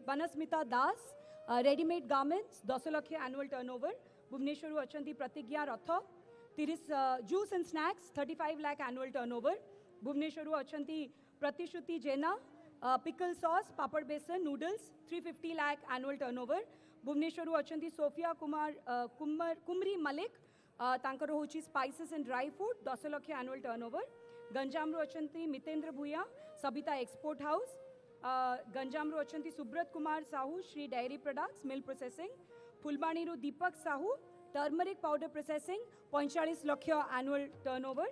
Banasmita Das, ready-made garments, 10 lakh annual turnover. Bhubaneswaru achanti Pratigya Ratha, 30 juice and snacks, 35 lakh annual turnover. Bhubaneswaru achanti Pratishruti Jaina, pickle sauce, papad besan, noodles, 350 lakh annual turnover. Bhubaneswaru achanti Sophia Kumri Malik, tankar hochi spices and dry food, 10 lakh annual turnover. Ganjamru achanti Mitendra Bhuya, Sabita Export House. Ganjamru achanti Subrat Kumar Sahu, Shri Dairy Products, Milk Processing. Fulbaniru Deepak Sahu, turmeric powder processing, 45 lakh annual turnover.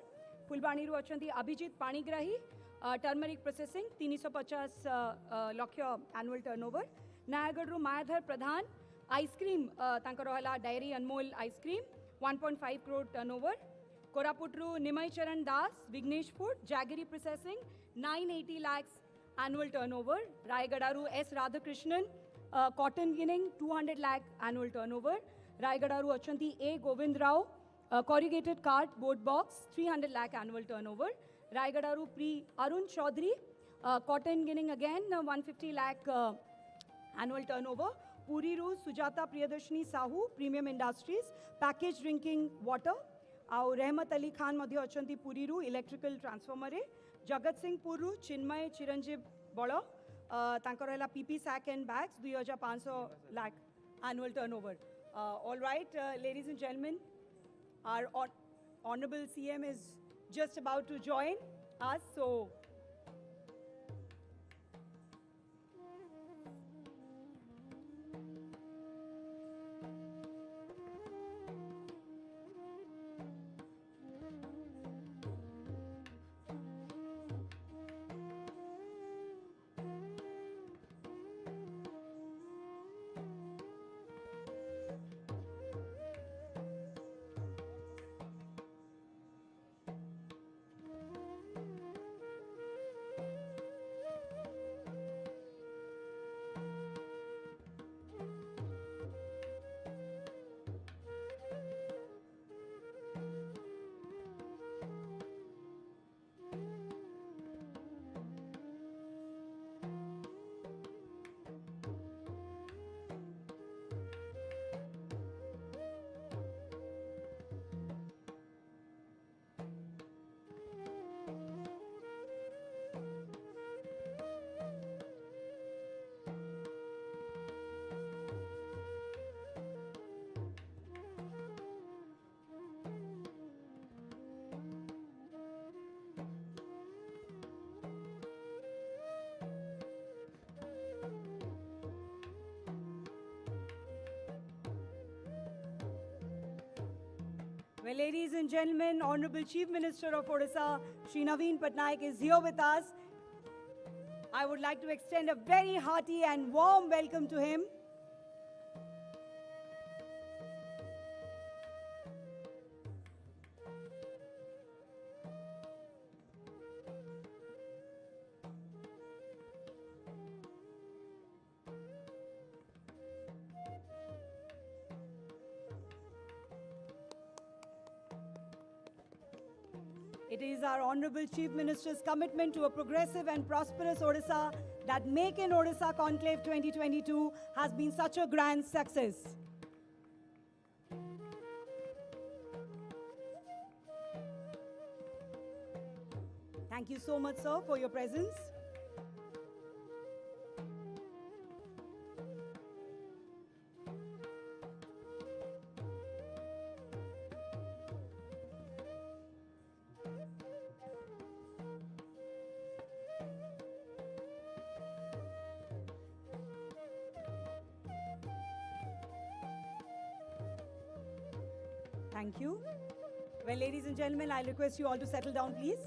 Fulbaniru achanti Abhijit Panigrahi, turmeric processing, 350 lakh annual turnover. Nayagaru Mayadhar Pradhan, ice cream, tankar hala dairy Anmol ice cream, 1.5 crore turnover. Koraputru Nimai Charan Das, Vignesh Food, Jaggery Processing, 980 lakhs annual turnover. Raigadaru S. Radhakrishnan, cotton ginning, 200 lakh annual turnover. Raigadaru Achanti A. Govind Rao, corrugated cardboard box, 300 lakh annual turnover. Raigadaru Pri Arun Chaudhary, cotton ginning again, 150 lakh annual turnover. Puriru Sujata Priyadarshini Sahu, Premium Industries, packaged drinking water. Our Rehmat Ali Khan madhya achanti Puriru, electrical transformer. Jagat Singh Puru, Chinmay Chiranjeev Bala, tankar hela PP sack and bags, 2,500 lakh annual turnover. All right, ladies and gentlemen, our Honorable CM is just about to join us, so well, ladies and gentlemen, Honorable Chief Minister of Odisha, Shri Naveen Patnaik is here with us. I would like to extend a very hearty and warm welcome to him. It is our Honorable Chief Minister's commitment to a progressive and prosperous Odisha that Make in Odisha Conclave 2022 has been such a grand success. Thank you so much, sir, for your presence. Thank you. Well, ladies and gentlemen, I request you all to settle down, please.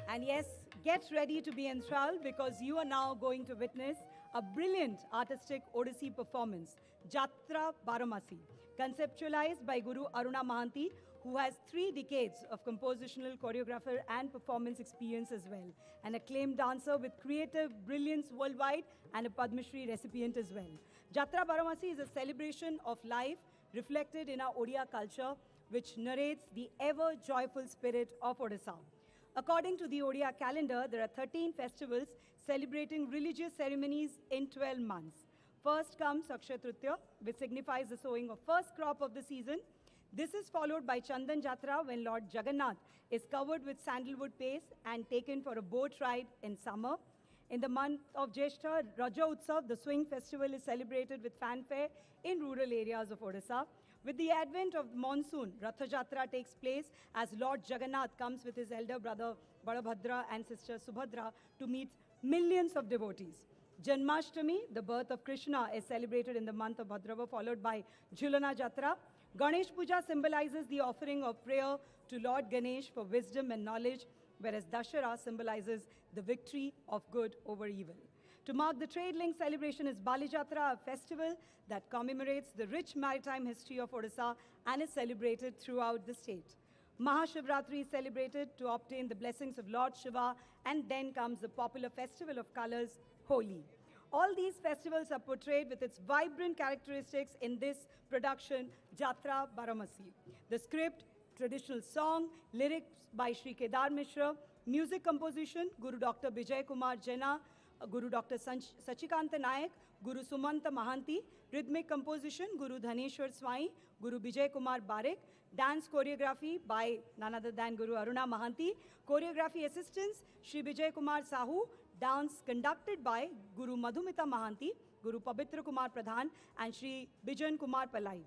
And yes, get ready to be enthralled because you are now going to witness a brilliant artistic Odissi performance, Jatra Baramasi, conceptualized by Guru Aruna Mahanti, who has 3 decades of compositional, choreographer and performance experience as well, an acclaimed dancer with creative brilliance worldwide and a Padma Shri recipient as well. Jatra Baramasi is a celebration of life reflected in our Odia culture, which narrates the ever-joyful spirit of Odisha. According to the Odia calendar, there are 13 festivals celebrating religious ceremonies in 12 months. First comes Akshaya Tritiya, which signifies the sowing of first crop of the season. This is followed by Chandan Jatra, when Lord Jagannath is covered with sandalwood paste and taken for a boat ride in summer. In the month of Jyeshtha, Raja Utsav, the swing festival, is celebrated with fanfare in rural areas of Odisha. With the advent of monsoon, Ratha Jatra takes place as Lord Jagannath comes with his elder brother Balabhadra and sister Subhadra to meet millions of devotees. Janmashtami, the birth of Krishna, is celebrated in the month of Bhadrava, followed by Jhulana Jatra. Ganesh Puja symbolizes the offering of prayer to Lord Ganesh for wisdom and knowledge, whereas Dashara symbolizes the victory of good over evil. To mark the trade link celebration is Bali Jatra, a festival that commemorates the rich maritime history of Odisha and is celebrated throughout the state. Mahashivratri is celebrated to obtain the blessings of Lord Shiva, and then comes the popular festival of colors, Holi. All these festivals are portrayed with its vibrant characteristics in this production, Jatra Baramasi. The script, traditional song, lyrics by Sri Kedar Mishra, music composition, Guru Dr. Bijay Kumar Jena, Guru Dr. Sachikanta Nayak, Guru Sumanta Mahanti, rhythmic composition, Guru Dhaneshwar Swai, Guru Bijay Kumar Barik, dance choreography by none other than Guru Aruna Mahanti, choreography assistance, Sri Bijay Kumar Sahu, dance conducted by Guru Madhumita Mahanti, Guru Pabitra Kumar Pradhan, and Sri Bijan Kumar Palai.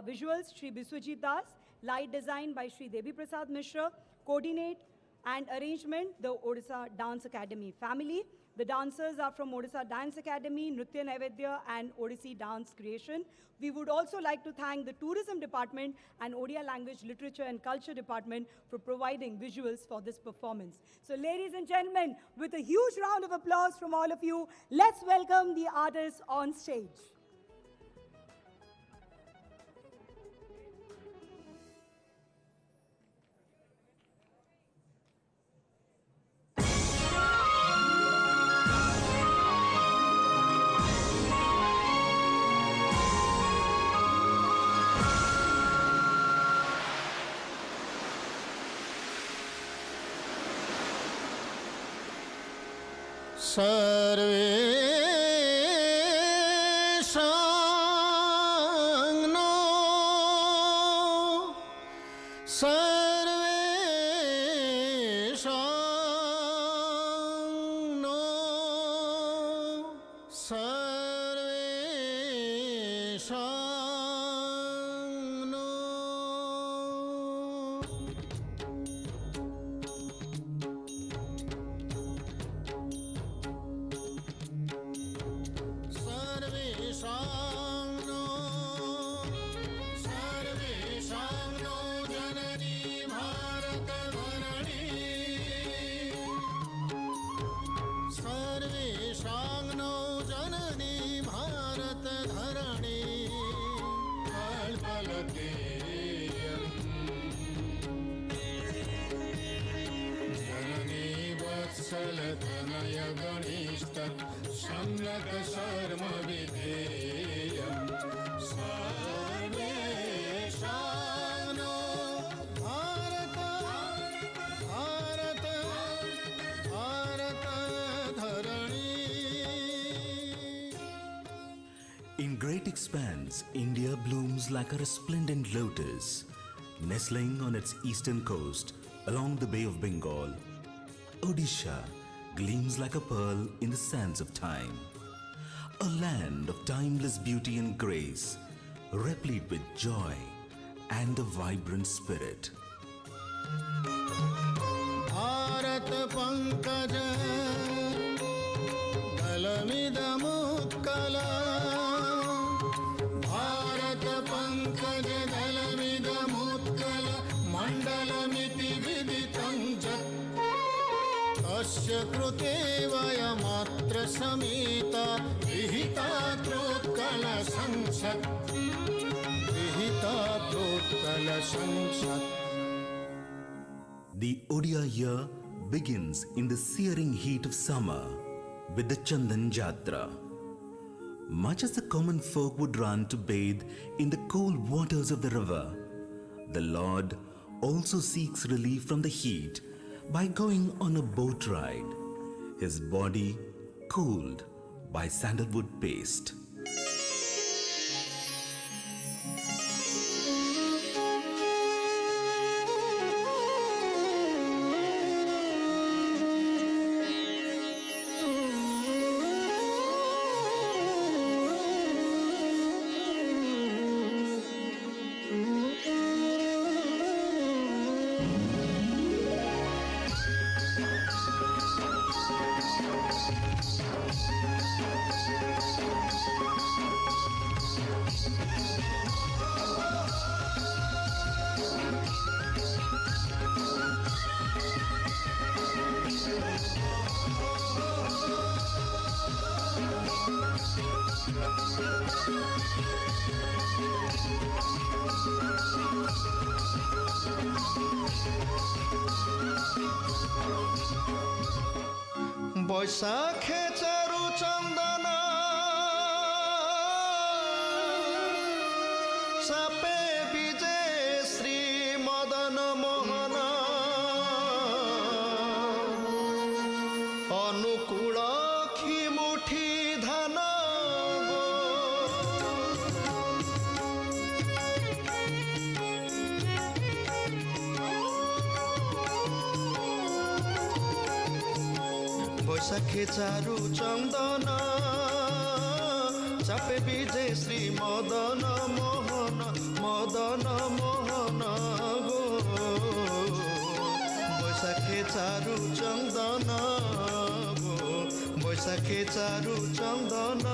Visuals, Sri Biswajit Das, light design by Sri Devi Prasad Mishra, coordinate and arrangement, the Odisha Dance Academy family. The dancers are from Odisha Dance Academy, Nritya Naivedya, and Odissi Dance Creation. We would also like to thank the Tourism Department and Odia Language, Literature and Culture Department for providing visuals for this performance. So ladies and gentlemen, with a huge round of applause from all of you, let's welcome the artists on stage. Sarveshang no Sarveshang no Sarveshang no. Thanaya Ganishta Samnaka Sarma Videyam Sarveshano Bharata Bharata Bharata Dharani. In great expanse, India blooms like a resplendent lotus, nestling on its eastern coast along the Bay of Bengal. Odisha gleams like a pearl in the sands of time, a land of timeless beauty and grace, replete with joy and a vibrant spirit. Bharat Pankaja Dalamidamukala Bharat Pankaja Dalamidamukala Mandalamiti Viditam Jat Asya Krute Vayamatra Samita Vihita Trotkala Sansat Vihita Trotkala Sansat. The Odia year begins in the searing heat of summer with the Chandan Jatra. Much as the common folk would run to bathe in the cold waters of the river, the Lord also seeks relief from the heat by going on a boat ride. His body cooled by sandalwood paste. বৈশাখে চারু চন্দন সাপে বিজে শ্রী মদন মোহন অনুকূল খিমুঠি ধান বৈশাখে চারু চন্দন চাপে বিজে শ্রী মদন মোহন মদন মোহন গো বৈশাখে চারু চন্দন গো বৈশাখে চারু চন্দন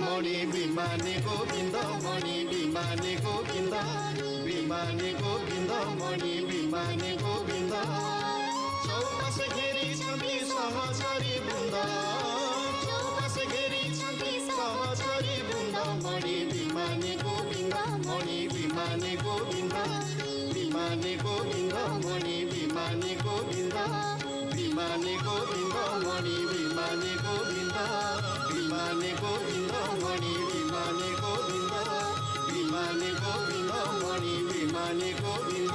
মণি বিমানে গোবিন্দ মণি বিমানে গোবিন্দ বিমানে গোবিন্দ মণি বিমানে গোবিন্দ চৌপাশে ঘেরিছন্তি সহচরী বৃন্দ চৌপাশে ঘেরিছন্তি সহচরী বৃন্দ মণি বিমানে গোবিন্দ মণি বিমানে গোবিন্দ বিমানে গোবিন্দ মণি বিমানে গোবিন্দ বিমানে গোবিন্দ মণি বিমানে গোবিন্দ বিমানে গোবিন্দ মণি বিমানে গোবিন্দ বিমানে গোবিন্দ মণি বিমানে গোবিন্দ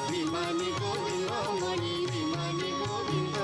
বিমানে গোবিন্দ মণি বিমানে গোবিন্দ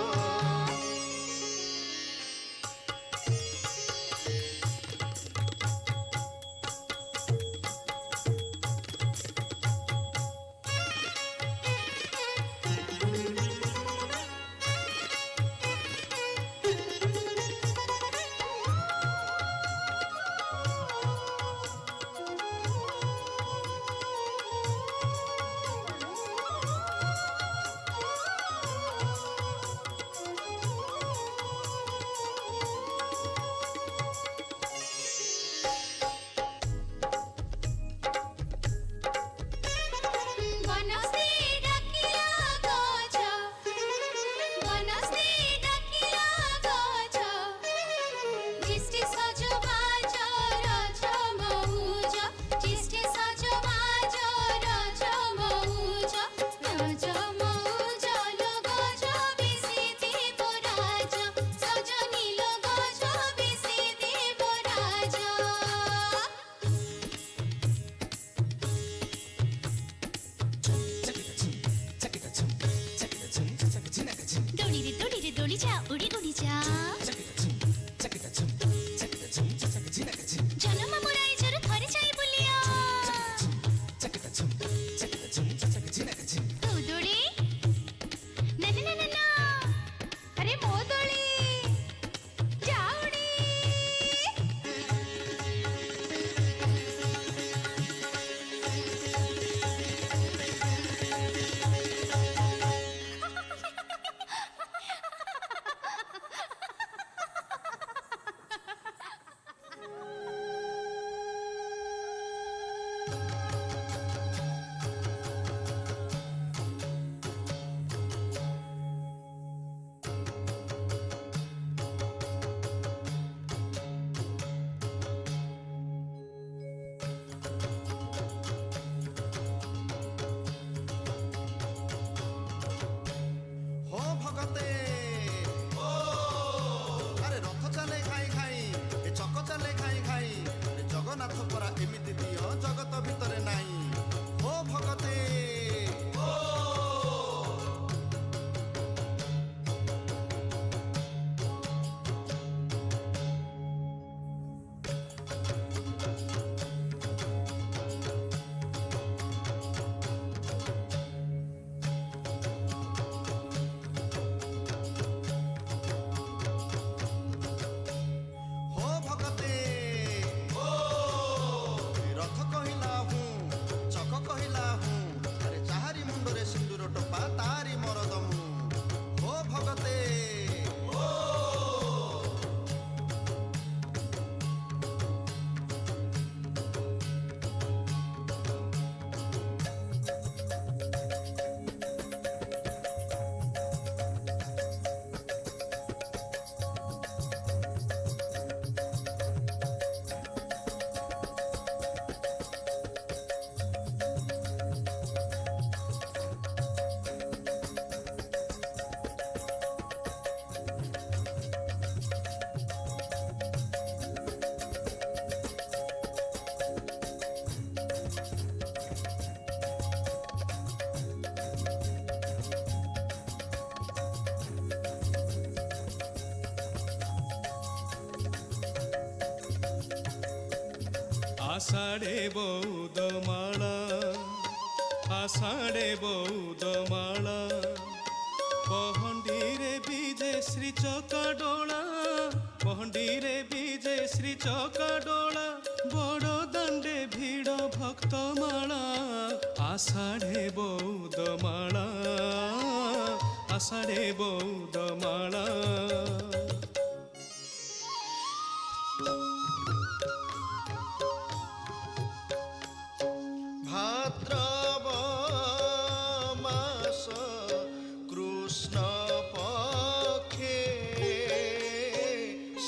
आषाढे बौद्धमाला आषाढे बौद्धमाला पहंडीरे बीजे श्री चकाडोला पहंडीरे बीजे श्री चकाडोला बड़ दांडे भिड़ भक्तमाला आषाढे बौद्धमाला आषाढे बौद्धमाला भाद्रव मास कृष्ण पक्षे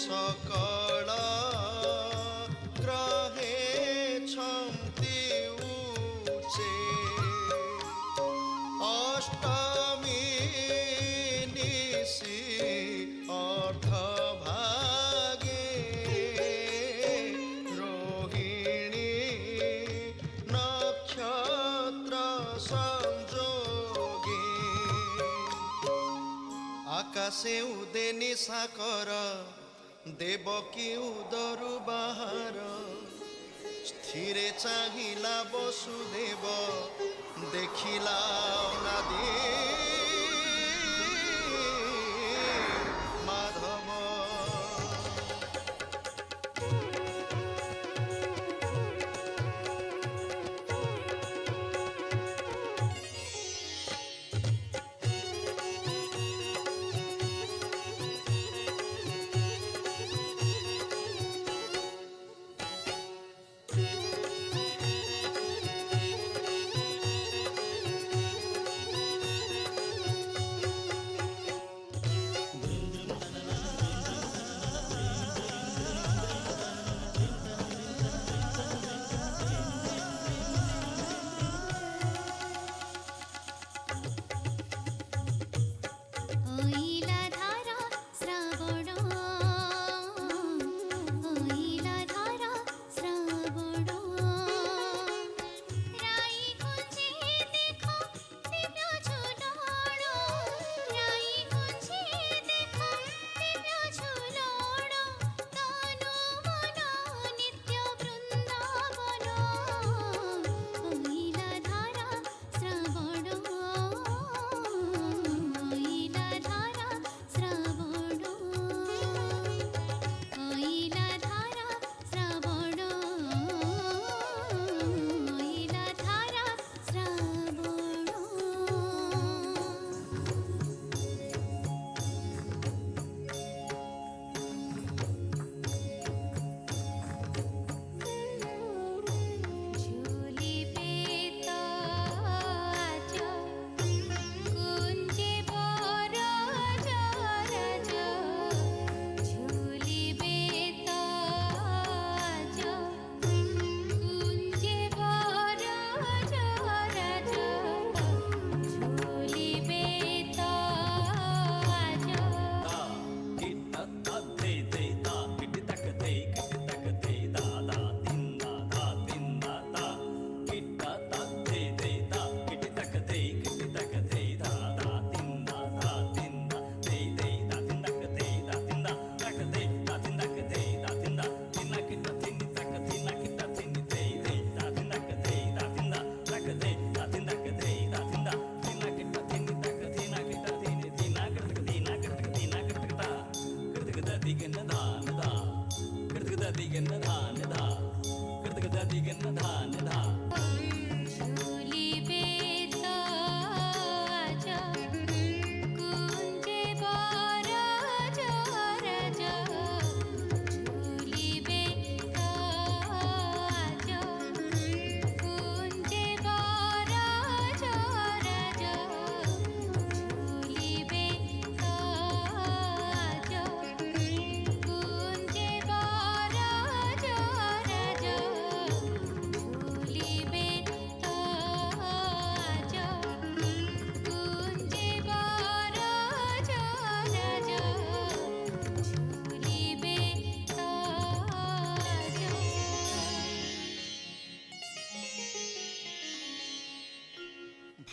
सकल ग्रहे छन्ति उचे अष्टमी निशि अर्धभागे रोहिणी नक्षत्र संजोगे आकाशे उदे निशाकर देवकी उदरु बाहर स्थिरे चाहिला वसुदेव देखिला अनादि माधव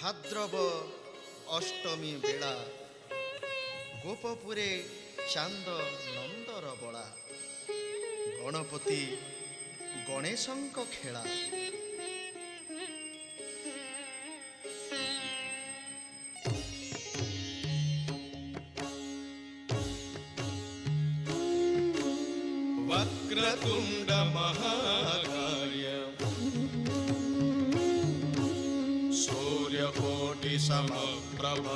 भाद्रव अष्टमी बेला गोपपुरे चांद नंदर बड़ा गणपति ଗଣେଶଙ୍କ ଖେଳା। वक्रतुण्ड महाकाय सूर्यकोटि समप्रभ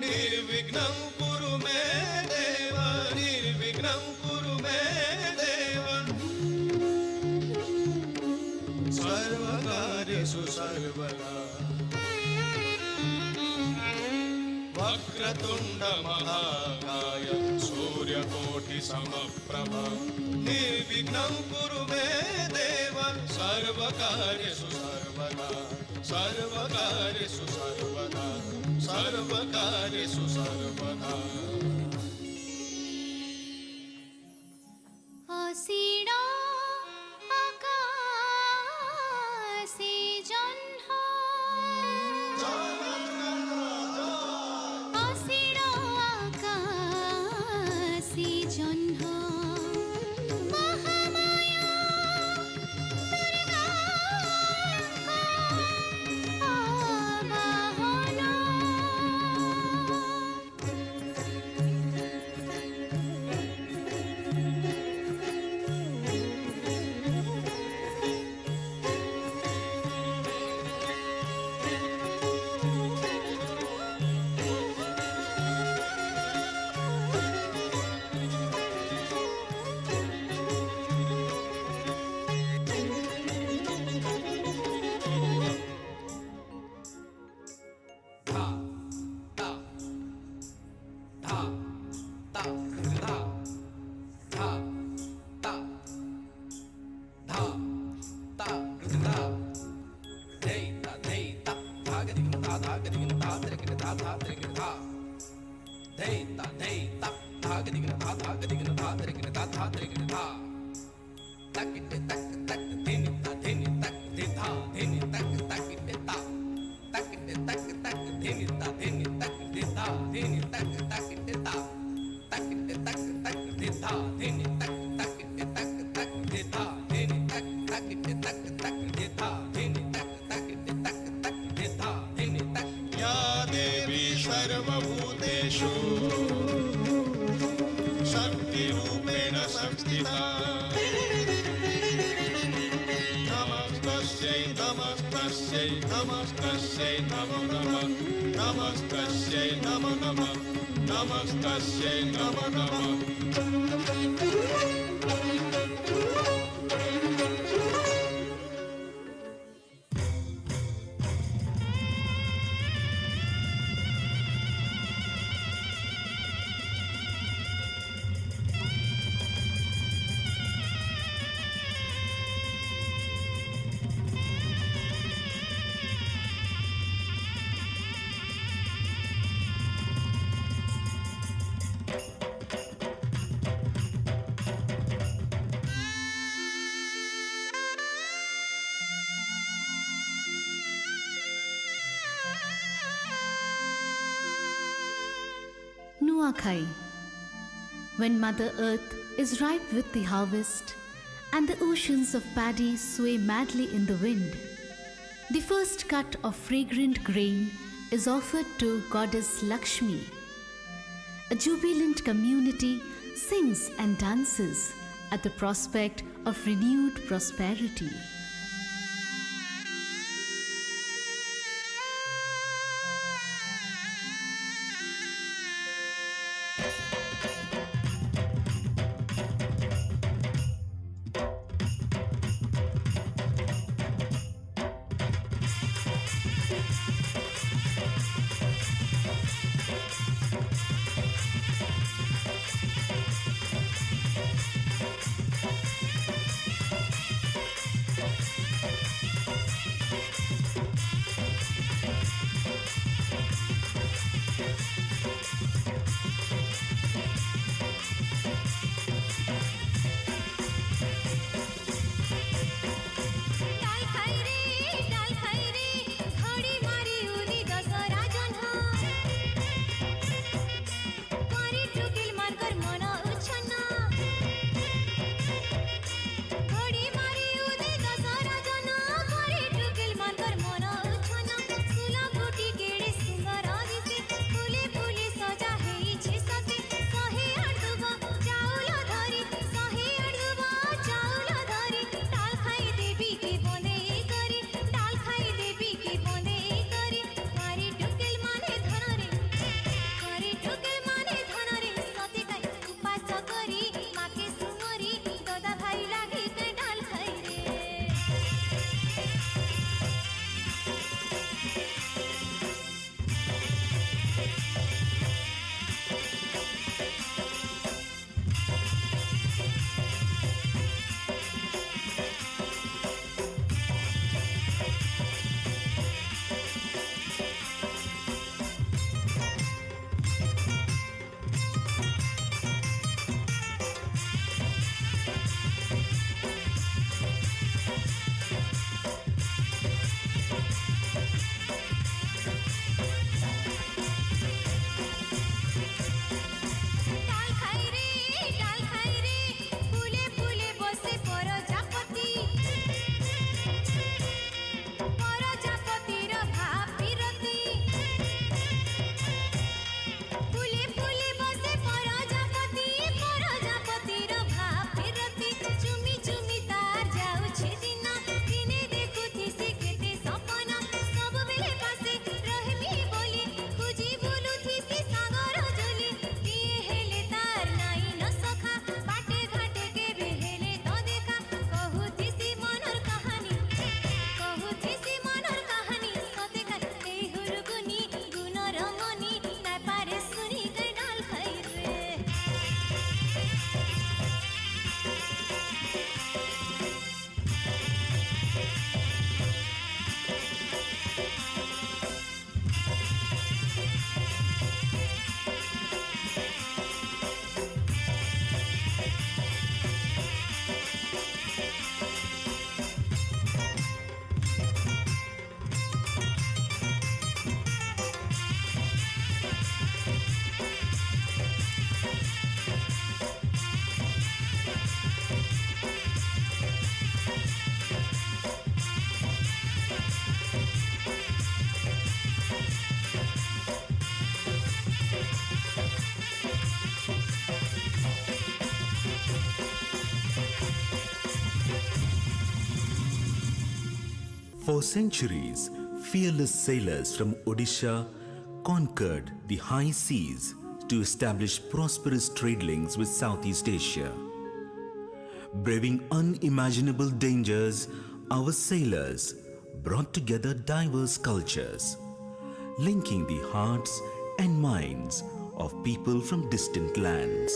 निर्विघ्नं कुरु मे देव निर्विघ्नं कुरु मे देव सर्वकार्येषु सर्वदा वक्रतुण्ड महाकाय सूर्यकोटि समप्रभ निर्विघ्नं कुरु मे देव सर्वकार्येषु सर्वदा सर्वकार्येषु सर्वदा सर्वकार्येषु सर्वदा। असीण आकाशे जह्न असीण आकाशे जह्न महामाया दुर्गाଙ୍କ आवाहन या देवी सर्वभूतेषु शक्तिरूपेण संस्थिता नमस्तस्यै नमस्तस्यै नमस्तस्यै नमो नमः नमस्तस्यै नमो नमः नमस्तस्यै नमो नमः। Nuakhai, when Mother Earth is ripe with the harvest and the oceans of paddy sway madly in the wind, the first cut of fragrant grain is offered to Goddess Lakshmi. A jubilant community sings and dances at the prospect of renewed prosperity. For centuries, fearless sailors from Odisha conquered the high seas to establish prosperous trade links with Southeast Asia. Braving unimaginable dangers, our sailors brought together diverse cultures, linking the hearts and minds of people from distant lands.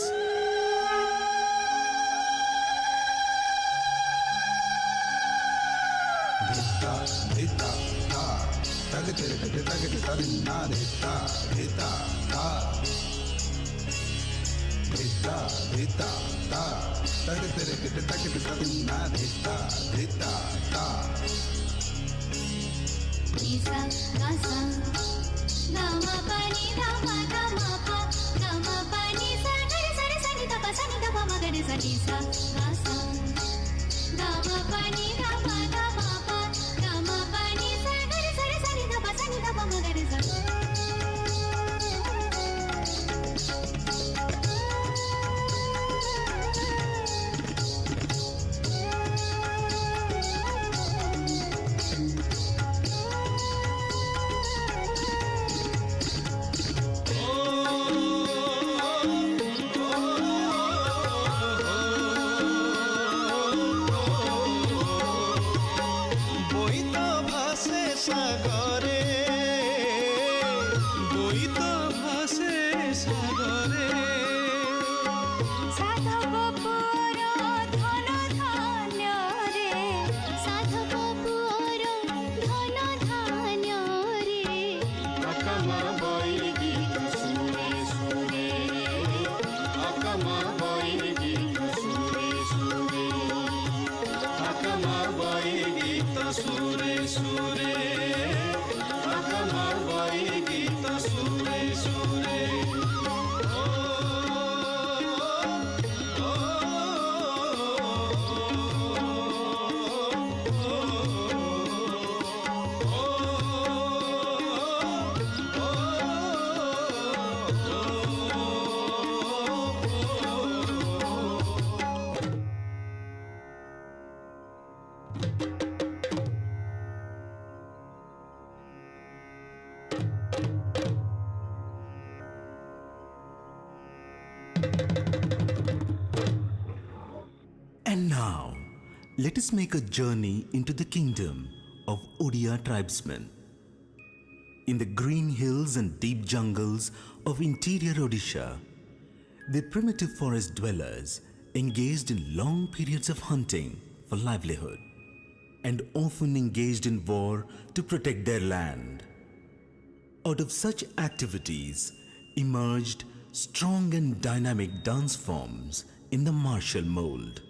বইত ভাসে সাগরে বইত ভাসে সাগরে সাধব পুর ধন ধান্য রে সাধব পুর ধন ধান্য রে অকমা বই গীত সুরে সুরে অকমা বই গীত সুরে সুরে অকমা বই গীত সুরে সুরে অকমা বই গীত সুরে সুরে And now, let us make a journey into the kingdom of Odia tribesmen. In the green hills and deep jungles of interior Odisha, the primitive forest dwellers engaged in long periods of hunting for livelihood and often engaged in war to protect their land. Out of such activities emerged strong and dynamic dance forms in the martial mold.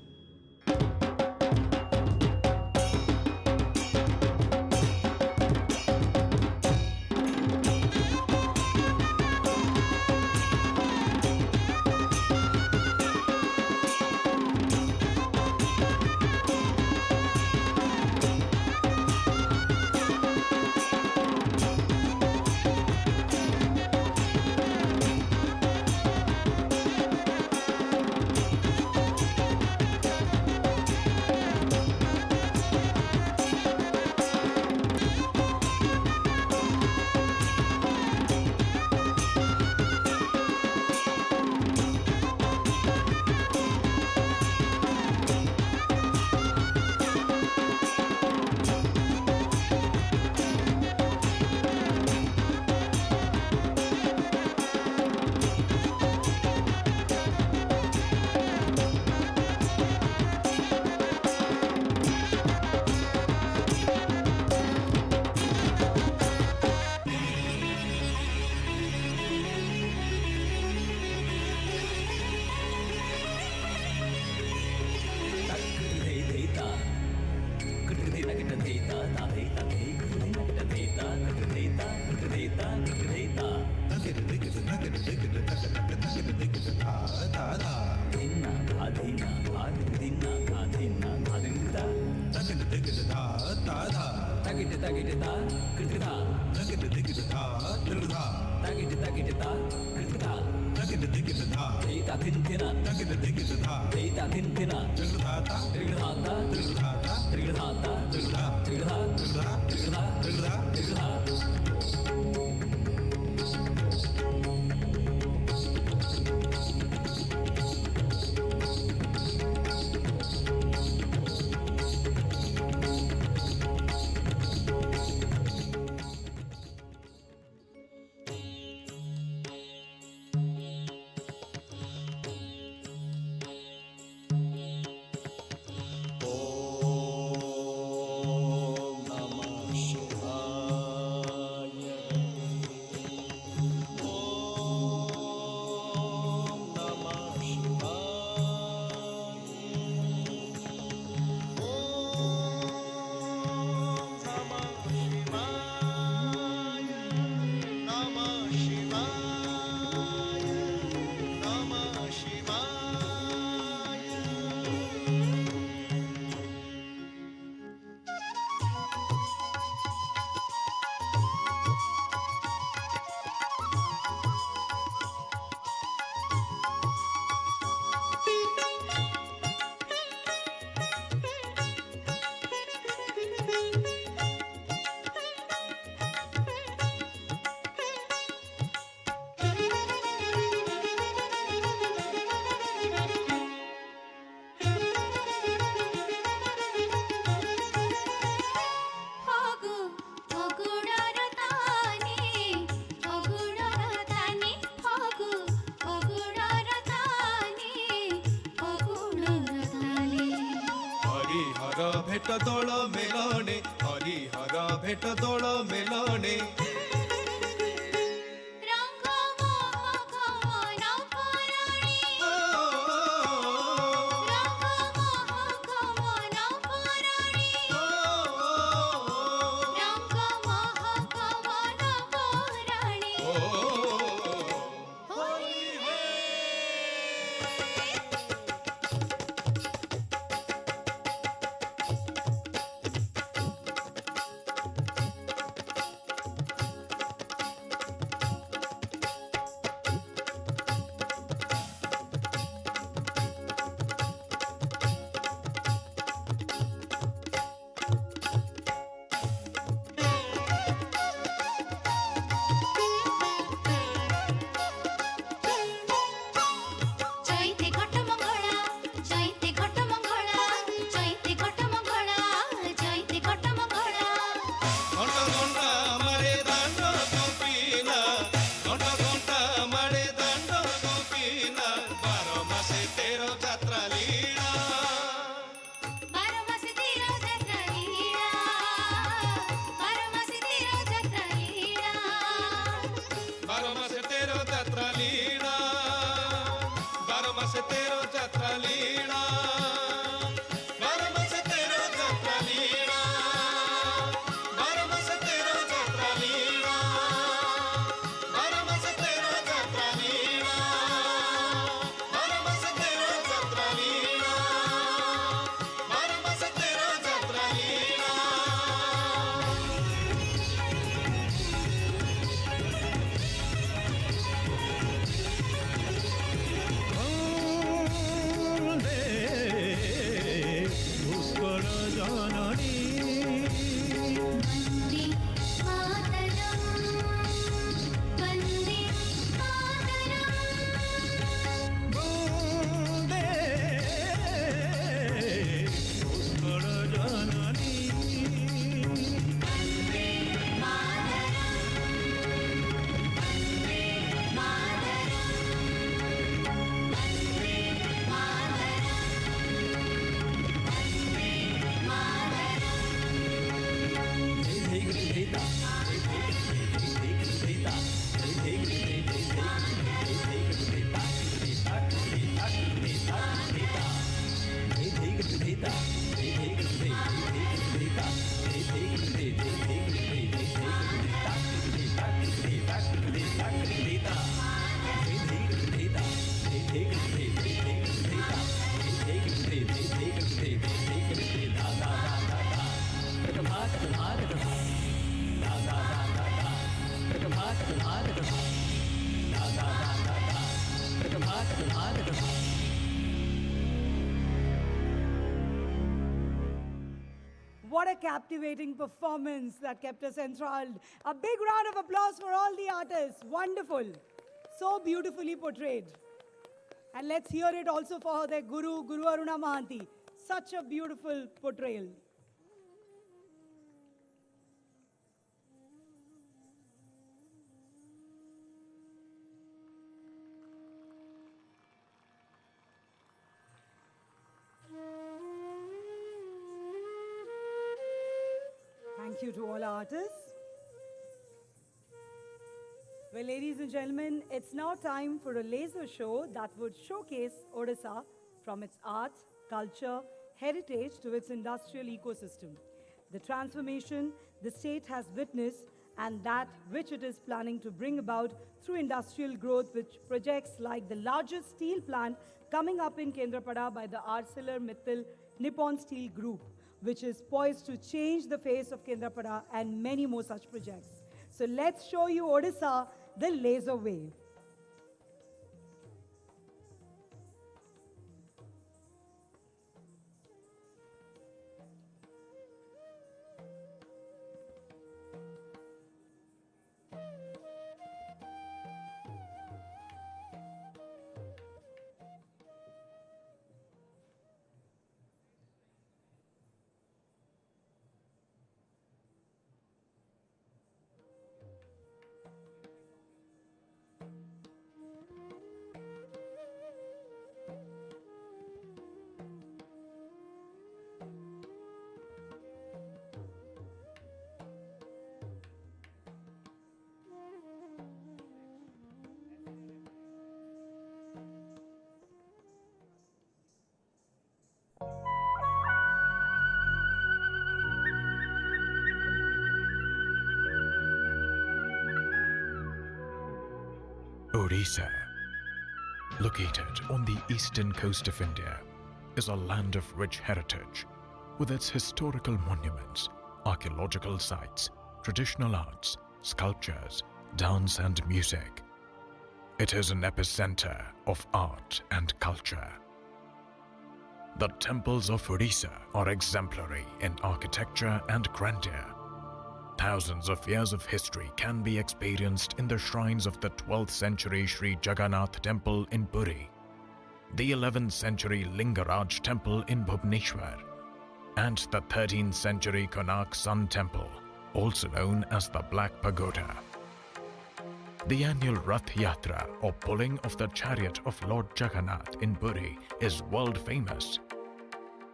Hey ଫଗୁ ଫଗୁଣର ତାନି ଫଗୁଣର ତାନି ଫଗୁ ଫଗୁଣର ତାନି ଫଗୁଣର ତାନି ହରିହର ଭେଟ ଦୋଳ ମେଲଣେ ହରିହର ଭେଟ ଦୋଳ ମେଲଣେ ରଙ୍ଗ ମହକମନ ପରାଣୀ ରଙ୍ଗ ମହକମନ ପରାଣୀ ରଙ୍ଗ ମହକମନ ପରାଣୀ ହୋଲି ହେ What a captivating performance that kept us enthralled. A big round of applause for all the artists. Wonderful. So beautifully portrayed. And let's hear it also for their Guru, Guru Aruna Mahanti. Such a beautiful portrayal. Thank you to all artists. Well, ladies and gentlemen, it's now time for a laser show that would showcase Odisha from its art, culture, heritage to its industrial ecosystem. The transformation the state has witnessed and that which it is planning to bring about through industrial growth, which projects like the largest steel plant coming up in Kendrapada by the ArcelorMittal Nippon Steel Group, which is poised to change the face of Kendrapada and many more such projects. So let's show you Odisha the laser way. Odisha, located on the eastern coast of India, is a land of rich heritage with its historical monuments, archaeological sites, traditional arts, sculptures, dance and music. It is an epicenter of art and culture. The temples of Odisha are exemplary in architecture and grandeur. Thousands of years of history can be experienced in the shrines of the 12th century Sri Jagannath Temple in Puri, the 11th century Lingaraj Temple in Bhubaneswar, and the 13th century Konark Sun Temple, also known as the Black Pagoda. The annual Rath Yatra, or pulling of the chariot of Lord Jagannath in Puri, is world famous.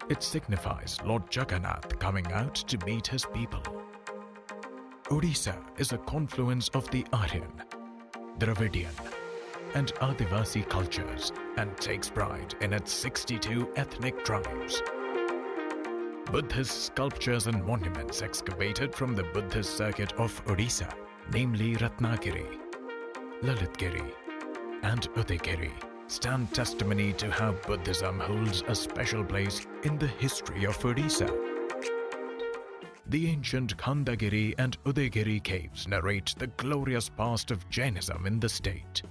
It signifies Lord Jagannath coming out to meet his people. Odisha is a confluence of the Aryan, Dravidian, and Adivasi cultures and takes pride in its 62 ethnic tribes. Buddhist sculptures and monuments excavated from the Buddhist circuit of Odisha, namely Ratnagiri, Lalitgiri, and Udaygiri, stand testimony to how Buddhism holds a special place in the history of Odisha. The ancient Khandagiri and Udaygiri caves narrate the glorious past of Jainism in the state.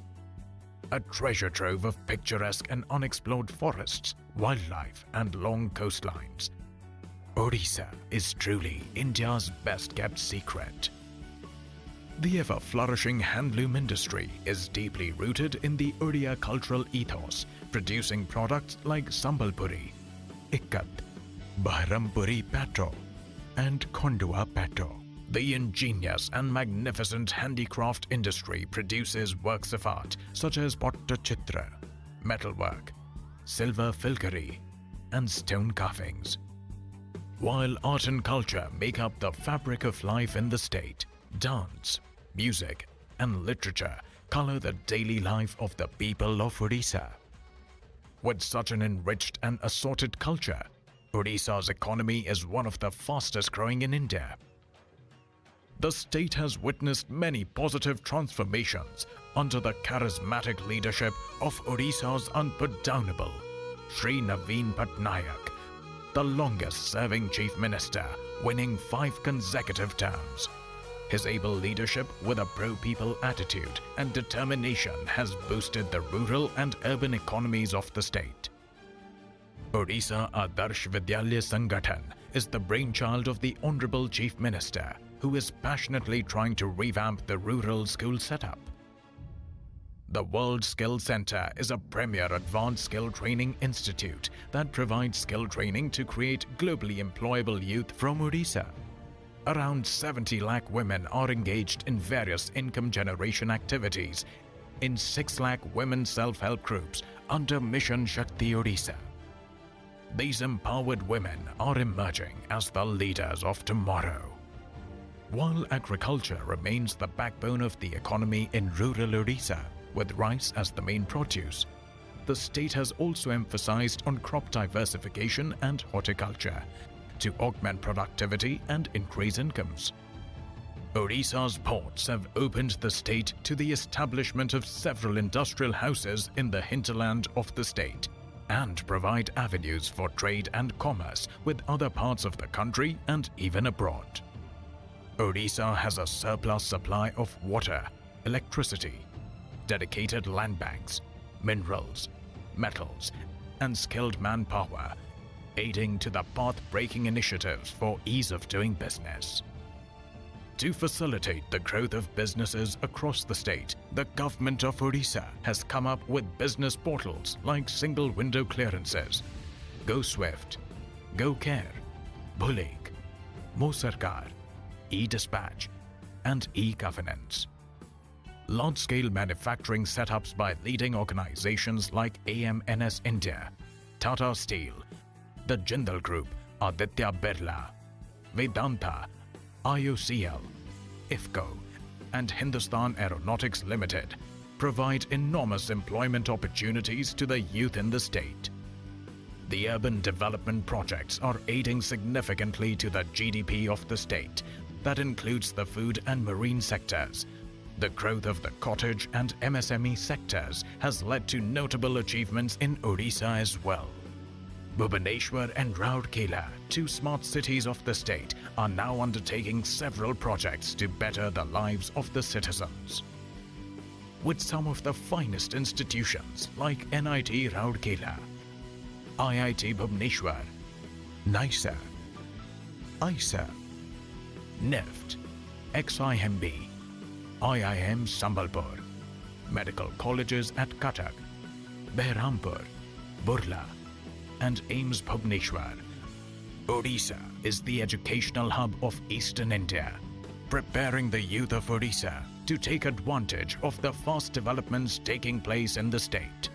A treasure trove of picturesque and unexplored forests, wildlife, and long coastlines. Odisha is truly India's best-kept secret. The ever-flourishing handloom industry is deeply rooted in the Odia cultural ethos, producing products like Sambalpuri, Ikkat, Bahrampuri Patto, and Kondua Patto. The ingenious and magnificent handicraft industry produces works of art such as Pattachitra, metalwork, silver filigree, and stone carvings. While art and culture make up the fabric of life in the state, dance, music, and literature color the daily life of the people of Odisha. With such an enriched and assorted culture, Odisha's economy is one of the fastest growing in India. The state has witnessed many positive transformations under the charismatic leadership of Odisha's unputdownable Sri Naveen Patnaik, the longest serving chief minister, winning 5 consecutive terms. His able leadership with a pro-people attitude and determination has boosted the rural and urban economies of the state. Odisha Adarsh Vidyalaya Sangathan is the brainchild of the Honorable Chief Minister, who is passionately trying to revamp the rural school setup. The World Skill Center is a premier advanced skill training institute that provides skill training to create globally employable youth from Odisha. Around 70 lakh women are engaged in various income generation activities in 6 lakh women self-help groups under Mission Shakti Odisha. These empowered women are emerging as the leaders of tomorrow. While agriculture remains the backbone of the economy in rural Odisha, with rice as the main produce, the state has also emphasized on crop diversification and horticulture to augment productivity and increase incomes. Odisha's ports have opened the state to the establishment of several industrial houses in the hinterland of the state and provide avenues for trade and commerce with other parts of the country and even abroad. Odisha has a surplus supply of water, electricity, dedicated land banks, minerals, metals, and skilled manpower, aiding to the path-breaking initiatives for ease of doing business. To facilitate the growth of businesses across the state, the government of Odisha has come up with business portals like single window clearances, Go Swift, Go Care, Bhulik, Mo Sarkar, e-Dispatch, and e-Governance. Large-scale manufacturing setups by leading organizations like AMNS India, Tata Steel, the Jindal Group, Aditya Birla, Vedanta, IOCL, IFCO, and Hindustan Aeronautics Limited provide enormous employment opportunities to the youth in the state. The urban development projects are aiding significantly to the GDP of the state. That includes the food and marine sectors. The growth of the cottage and MSME sectors has led to notable achievements in Odisha as well. Bhubaneswar and Rourkela, 2 smart cities of the state, are now undertaking several projects to better the lives of the citizens. With some of the finest institutions like NIT Rourkela, IIT Bhubaneswar, NISA, ISA, NIFT, XIMB, IIM Sambalpur, medical colleges at Cuttack, Behrampur, Burla, and AIIMS Bhubaneswar. Odisha is the educational hub of Eastern India, preparing the youth of Odisha to take advantage of the fast developments taking place in the state.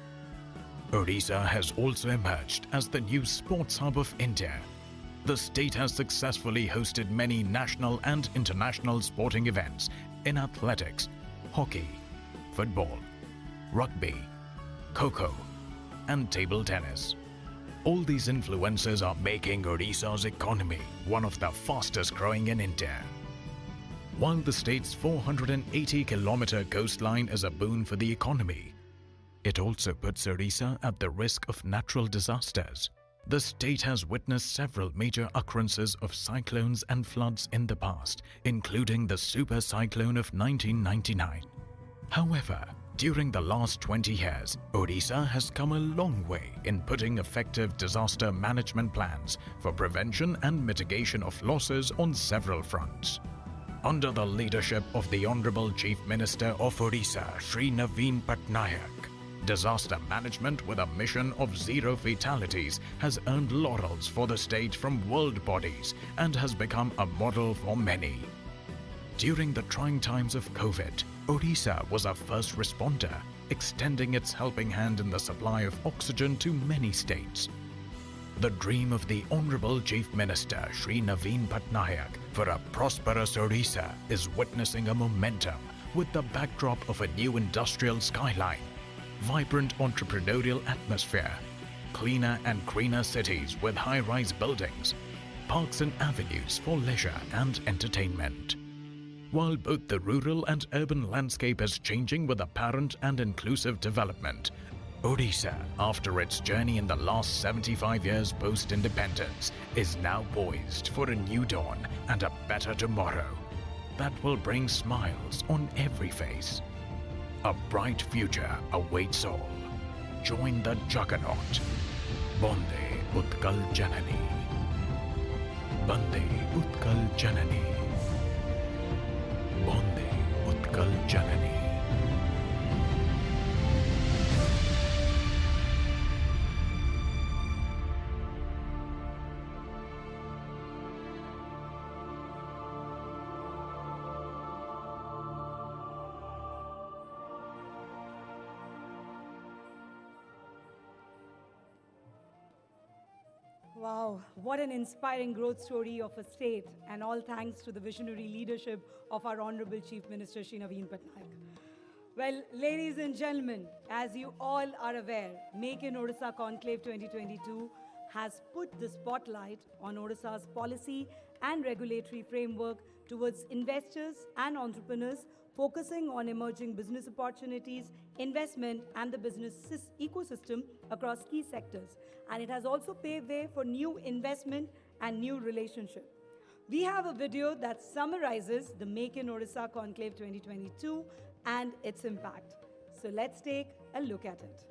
Odisha has also emerged as the new sports hub of India. The state has successfully hosted many national and international sporting events in athletics, hockey, football, rugby, kho-kho, and table tennis. All these influences are making Odisha's economy one of the fastest growing in India. While the state's 480-kilometer coastline is a boon for the economy, it also puts Odisha at the risk of natural disasters. The state has witnessed several major occurrences of cyclones and floods in the past, including the super cyclone of 1999. However, during the last 20 years, Odisha has come a long way in putting effective disaster management plans for prevention and mitigation of losses on several fronts. Under the leadership of the Honorable Chief Minister of Odisha, Shri Naveen Patnaik, disaster management with a mission of zero fatalities has earned laurels for the state from world bodies and has become a model for many. During the trying times of COVID, Odisha was a first responder, extending its helping hand in the supply of oxygen to many states. The dream of the Honorable Chief Minister Shri Naveen Patnaik for a prosperous Odisha is witnessing a momentum with the backdrop of a new industrial skyline, vibrant entrepreneurial atmosphere, cleaner and greener cities with high-rise buildings, parks and avenues for leisure and entertainment. While both the rural and urban landscape is changing with apparent and inclusive development, Odisha, after its journey in the last 75 years post-independence, is now poised for a new dawn and a better tomorrow. that will bring smiles on every face. A bright future awaits all. Join the juggernaut. Bonde Utkal Janani. Bande Utkal Janani. Bonde Utkal Janani. Wow, what an inspiring growth story of a state, and all thanks to the visionary leadership of our Honorable Chief Minister Shri Naveen Patnaik. Well, ladies and gentlemen, as you all are aware, Make in Odisha Conclave 2022 has put the spotlight on Odisha's policy and regulatory framework towards investors and entrepreneurs, focusing on emerging business opportunities, investment, and the business ecosystem across key sectors. And it has also paved way for new investment and new relationship. We have a video that summarizes the Make in Odisha Conclave 2022 and its impact. So let's take a look at it.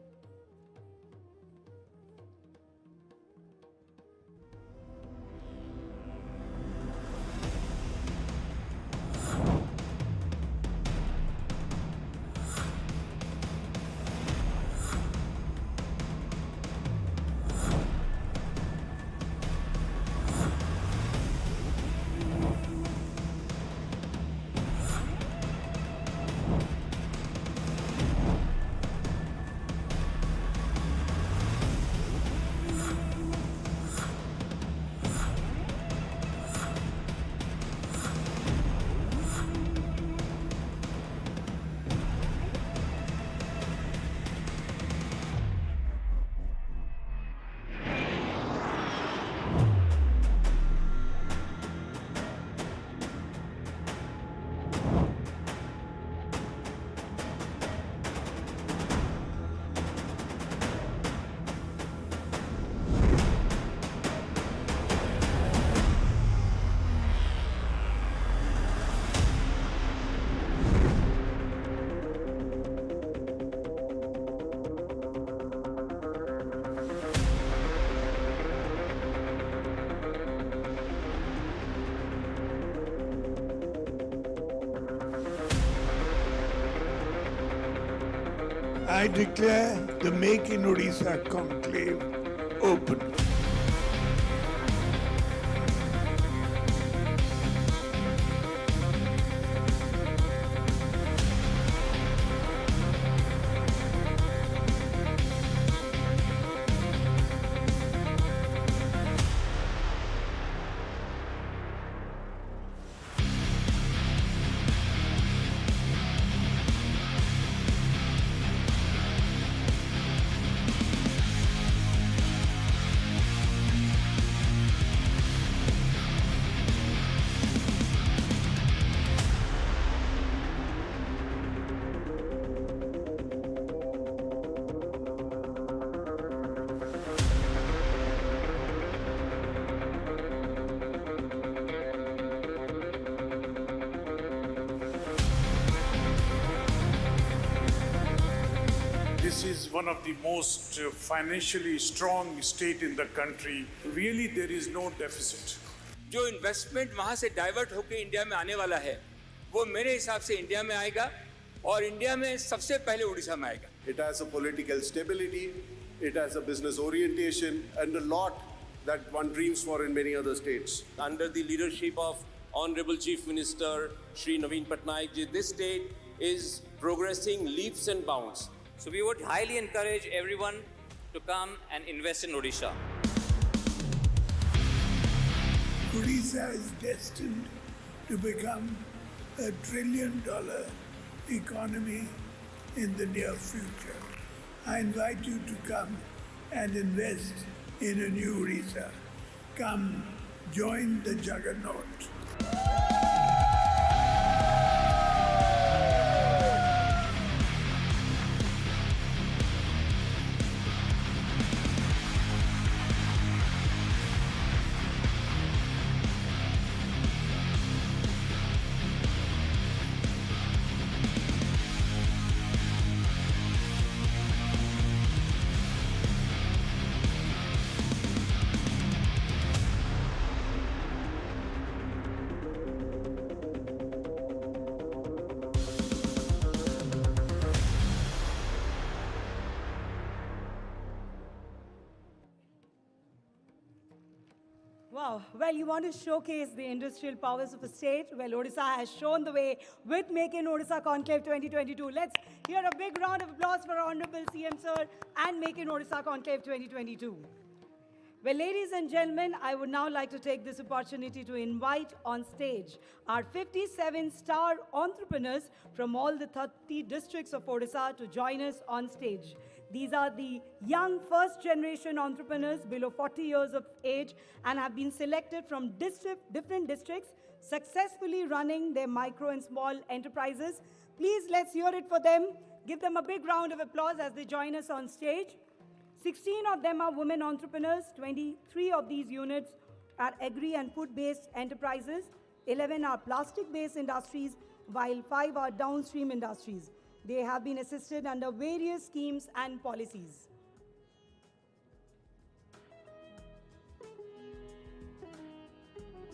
I declare the Make in Odisha Conclave open. This is one of the most financially strong state in the country. Really, there is no deficit. जो investment वहां से divert होकर India में आने वाला है वो मेरे हिसाब से इंडिया में आएगा और इंडिया में सबसे पहले उड़ीसा में आएगा. It has a political stability, it has a business orientation, and a lot that one dreams for in many other states. Under the leadership of Honorable Chief Minister Shri Naveen Patnaik ji, this state is progressing leaps and bounds. So we would highly encourage everyone to come and invest in Odisha. Odisha is destined to become $1 trillion economy in the near future. I invite you to come and invest in a new Odisha. Come, join the juggernaut. Wow, well, you want to showcase the industrial powers of a state? Well, Odisha has shown the way with Make in Odisha Conclave 2022. Let's hear a big round of applause for Honorable CM Sir and Make in Odisha Conclave 2022. Well, ladies and gentlemen, I would now like to take this opportunity to invite on stage our 57 star entrepreneurs from all the 30 districts of Odisha to join us on stage. These are the young first generation entrepreneurs below 40 years of age and have been selected from different districts, successfully running their micro and small enterprises. Please let's hear it for them. Give them a big round of applause as they join us on stage. 16 of them are women entrepreneurs, 23 of these units are agri and food-based enterprises, 11 are plastic-based industries, while 5 are downstream industries. They have been assisted under various schemes and policies.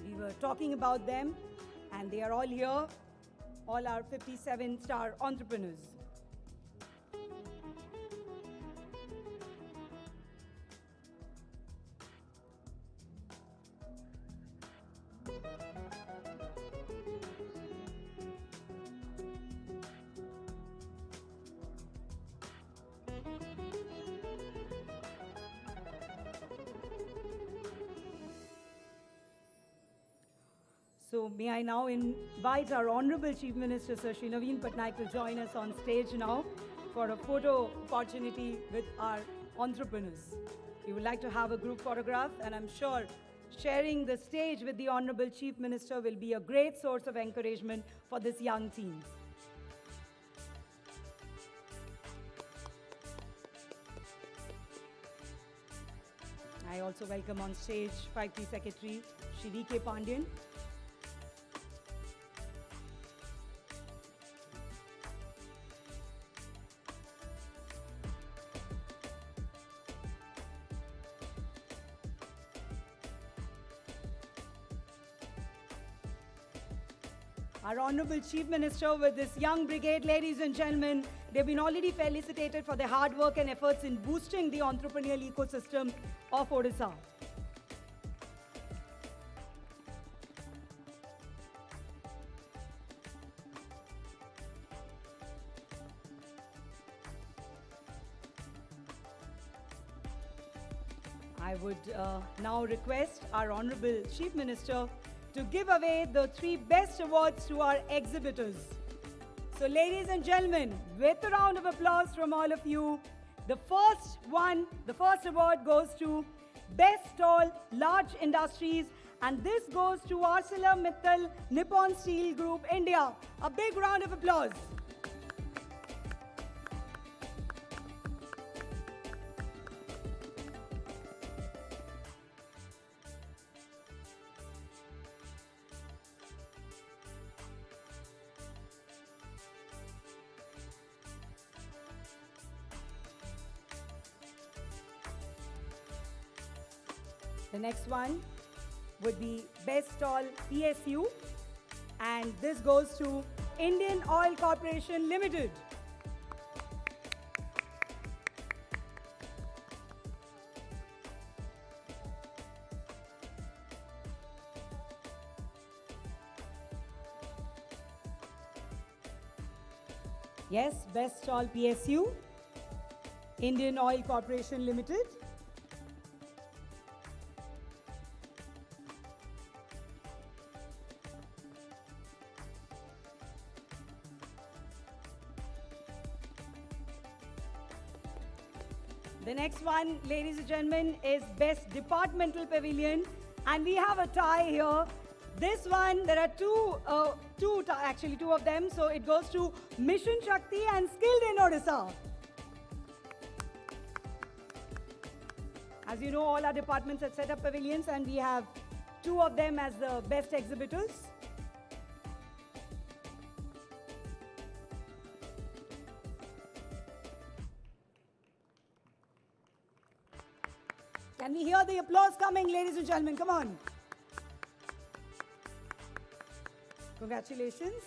We were talking about them, and they are all here, all our 57 star entrepreneurs. So may I now invite our Honorable Chief Minister, Sir Shri Naveen Patnaik, to join us on stage now for a photo opportunity with our entrepreneurs. We would like to have a group photograph, and I'm sure sharing the stage with the Honorable Chief Minister will be a great source of encouragement for this young team. I also welcome on stage 5T Secretary Shri V.K. Pandian. Our Honorable Chief Minister with this young brigade, ladies and gentlemen, they've been already felicitated for their hard work and efforts in boosting the entrepreneurial ecosystem of Odisha. I would now request our Honorable Chief Minister to give away the 3 best awards to our exhibitors. So ladies and gentlemen, with a round of applause from all of you, the first award goes to Best Stall Large Industries, and this goes to ArcelorMittal Nippon Steel Group India. A big round of applause. The next one would be Best Stall PSU, and this goes to Indian Oil Corporation Limited. Yes, Best Stall PSU, Indian Oil Corporation Limited. The next one, ladies and gentlemen, is Best Departmental Pavilion, and we have a tie here. This one, there are two of them, so it goes to Mission Shakti and Skilled in Odisha. As you know, all our departments have set up pavilions, and we have 2 of them as the best exhibitors. Can we hear the applause coming, ladies and gentlemen? Come on. Congratulations.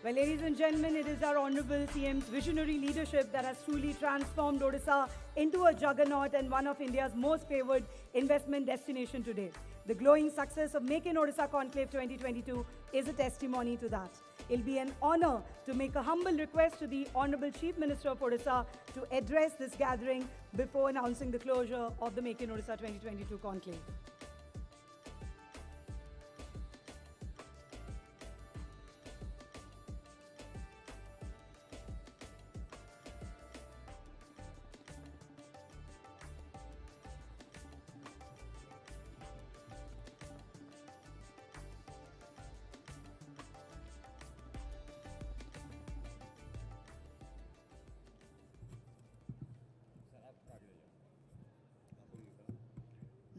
Well, ladies and gentlemen, it is our Honorable CM's visionary leadership that has truly transformed Odisha into a juggernaut and one of India's most favored investment destination today. The glowing success of Make in Odisha Conclave 2022 is a testimony to that. It'll be an honor to make a humble request to the Honorable Chief Minister of Odisha to address this gathering before announcing the closure of the Make in Odisha 2022 Conclave.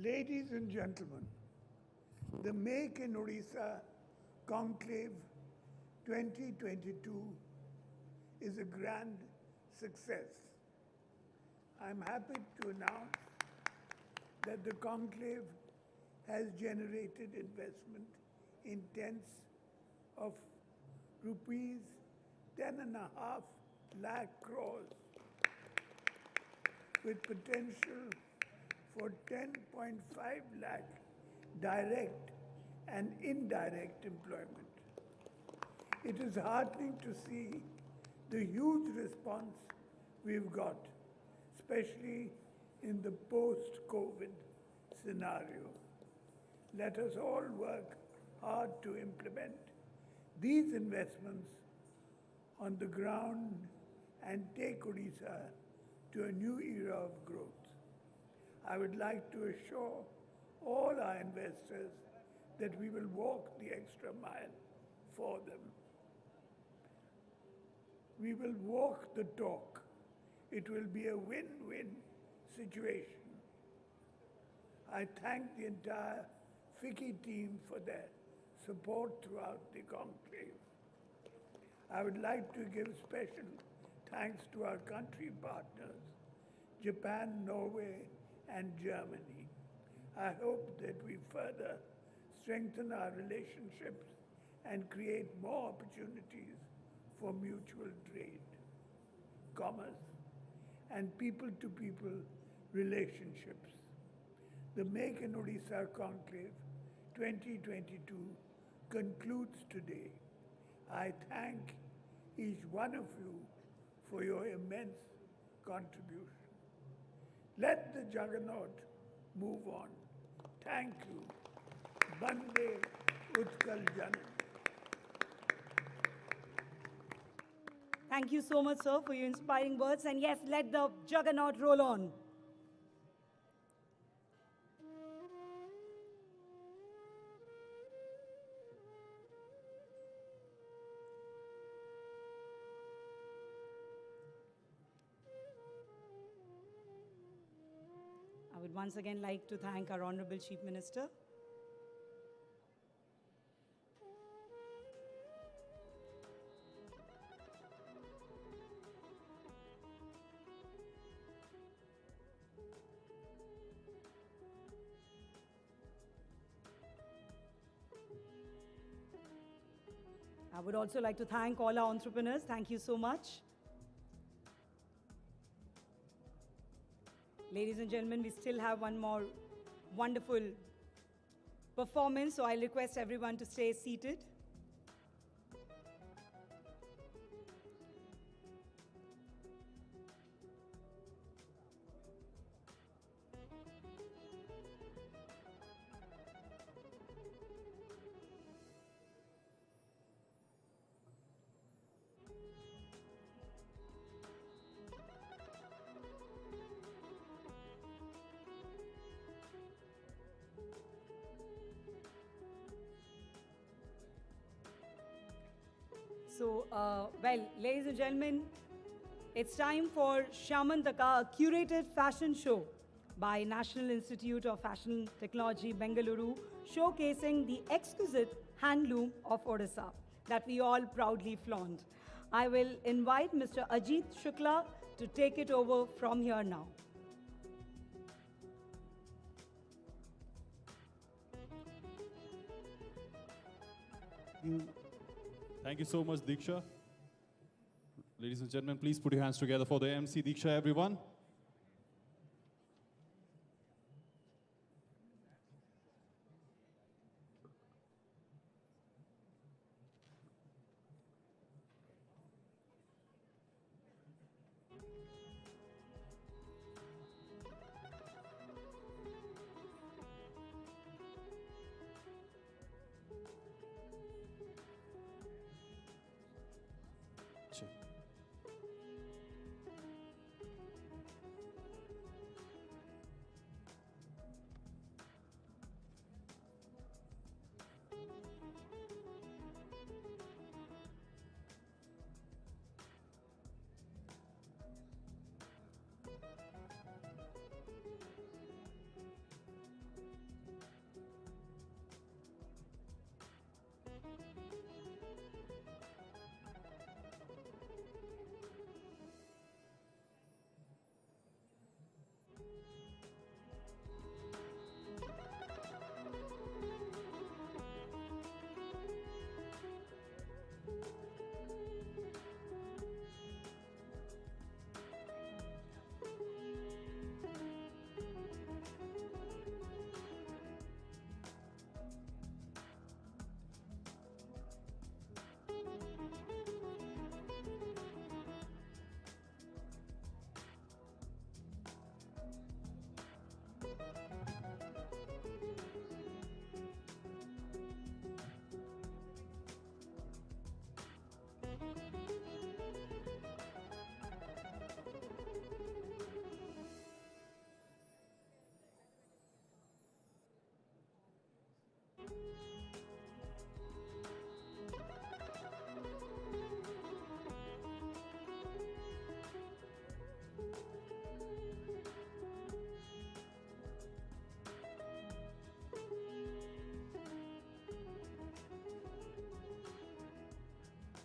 Ladies and gentlemen, the Make in Odisha Conclave 2022 is a grand success. I'm happy to announce that the conclave has generated investment in tens of rupees 10.5 lakh crores with potential for 10.5 lakh direct and indirect employment. It is heartening to see the huge response we've got, especially in the post-COVID scenario. Let us all work hard to implement these investments on the ground and take Odisha to a new era of growth. I would like to assure all our investors that we will walk the extra mile for them. We will walk the talk. It will be a win-win situation. I thank the entire FICCI team for their support throughout the conclave. I would like to give special thanks to our country partners, Japan, Norway, and Germany. I hope that we further strengthen our relationships and create more opportunities for mutual trade, commerce, and people-to-people relationships. The Make in Odisha Conclave 2022 concludes today. I thank each one of you for your immense contribution. Let the juggernaut move on. Thank you. Bande Utkal Janan. Thank you so much, sir, for your inspiring words. And yes, let the juggernaut roll on. I would once again like to thank our Honorable Chief Minister. I would also like to thank all our entrepreneurs. Thank you so much. Ladies and gentlemen, we still have one more wonderful performance, so I'll request everyone to stay seated. So, well, ladies and gentlemen, it's time for Shamantaka, a curated fashion show by National Institute of Fashion Technology, Bengaluru, showcasing the exquisite handloom of Odisha that we all proudly flaunt. I will invite Mr. Ajit Shukla to take it over from here now. Thank you so much, Diksha. Ladies and gentlemen, please put your hands together for the MC Diksha, everyone. Sure.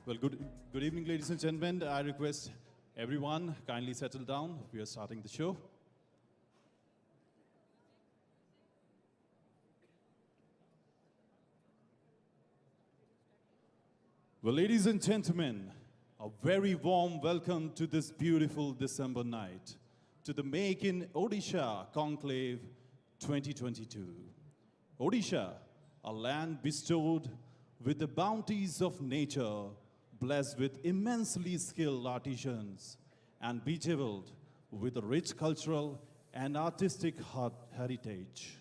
Well, good evening, ladies and gentlemen. I request everyone kindly settle down. We are starting the show. Well, ladies and gentlemen, a very warm welcome to this beautiful December night, to the Make in Odisha Conclave 2022. Odisha, a land bestowed with the bounties of nature, blessed with immensely skilled artisans, and bejeweled with a rich cultural and artistic heritage.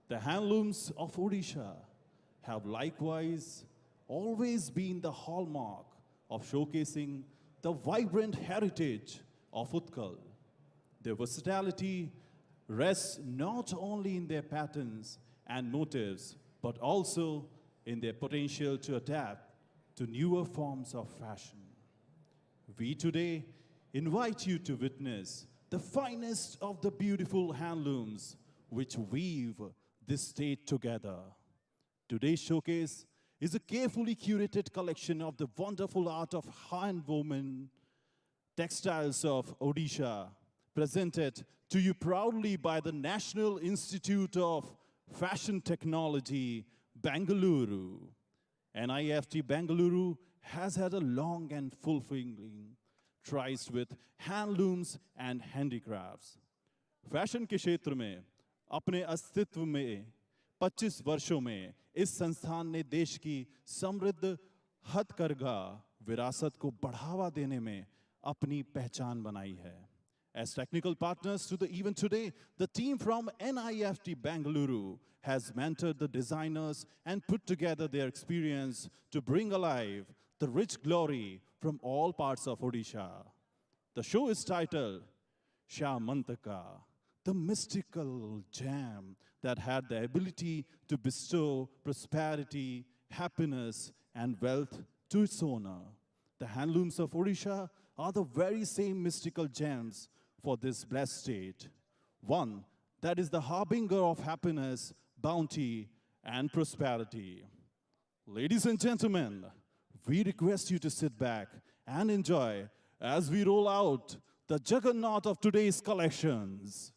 The handlooms of Odisha have likewise always been the hallmark of showcasing the vibrant heritage of Utkal. Their versatility rests not only in their patterns and motifs, but also in their potential to adapt to newer forms of fashion. We today invite you to witness the finest of the beautiful handlooms which weave this state together. Today's showcase is a carefully curated collection of the wonderful art of hand-woven textiles of Odisha, presented to you proudly by the National Institute of Fashion Technology, Bengaluru. NIFT Bengaluru has had a long and fulfilling tryst with handlooms and handicrafts. Fashion के क्षेत्र में अपने अस्तित्व में 25 वर्षों में इस संस्थान ने देश की समृद्ध हथकरघा विरासत को बढ़ावा देने में अपनी पहचान बनाई है. As technical partners to the event today, the team from NIFT Bengaluru has mentored the designers and put together their experience to bring alive the rich glory from all parts of Odisha. The show is titled Shamantaka, the mystical gem that had the ability to bestow prosperity, happiness, and wealth to its owner. The handlooms of Odisha are the very same mystical gems for this blessed state. One that is the harbinger of happiness, bounty, and prosperity. Ladies and gentlemen, we request you to sit back and enjoy as we roll out the juggernaut of today's collections.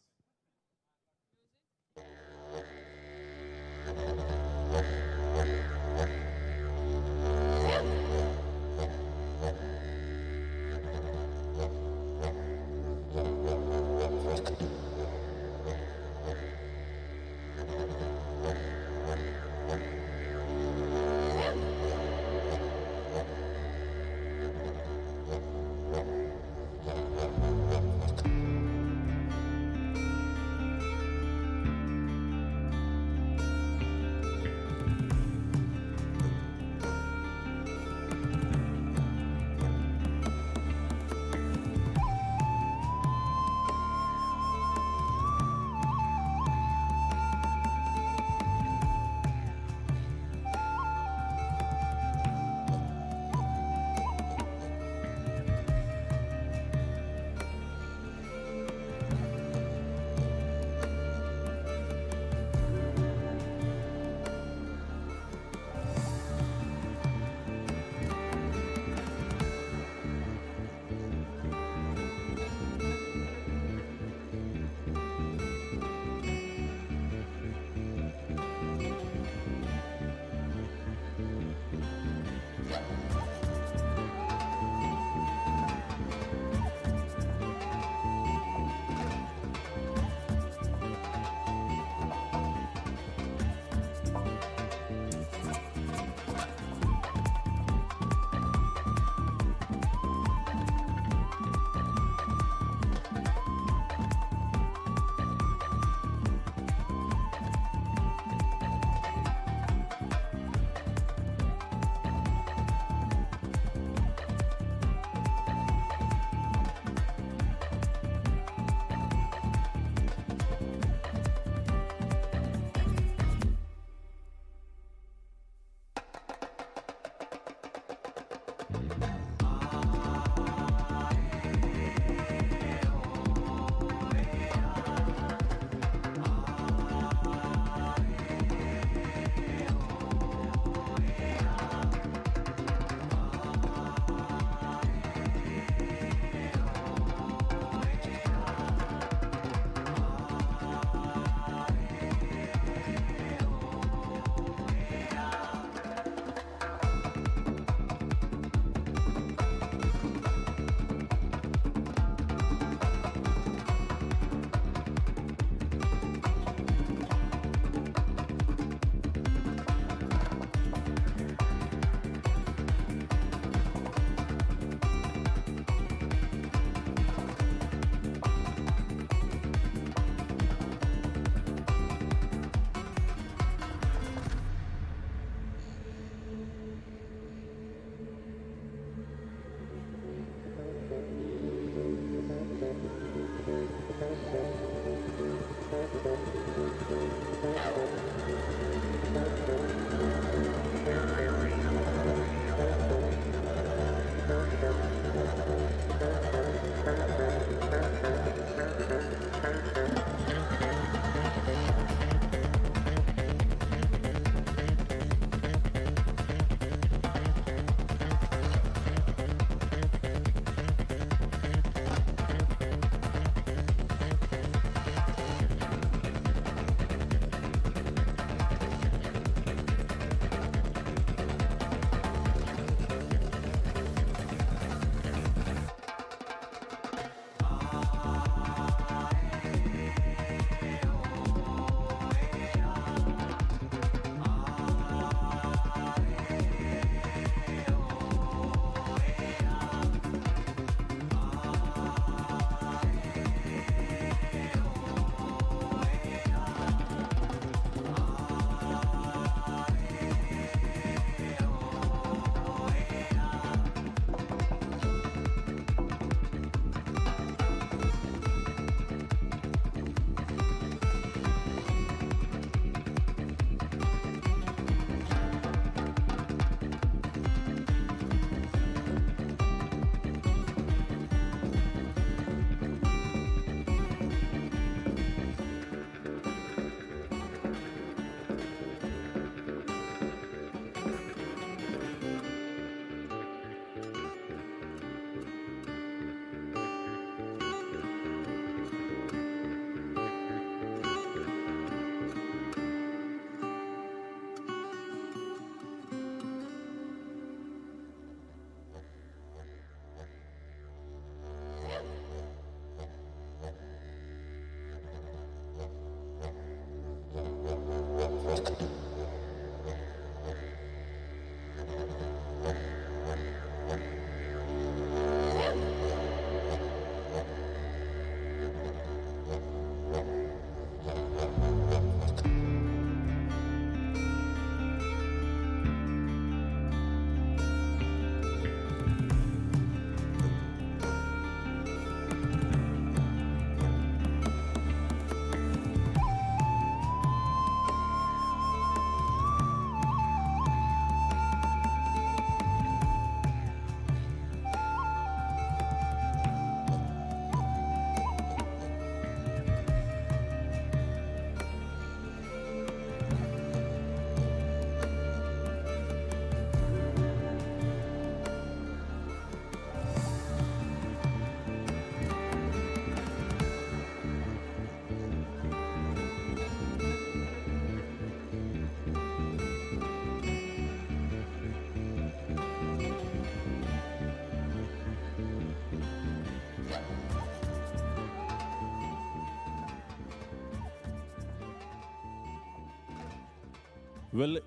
Well,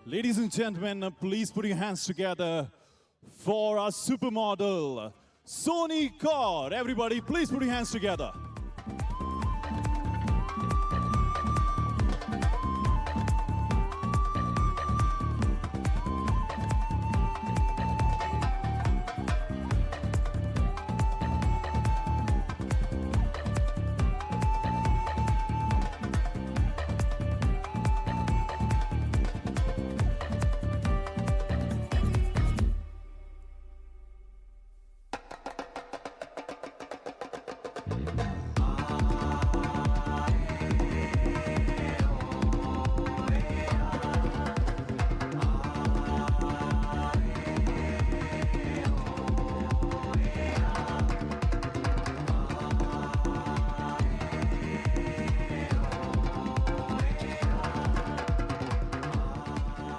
ladies and gentlemen, please put your hands together for our supermodel, Soni Kaur. Everybody, please put your hands together.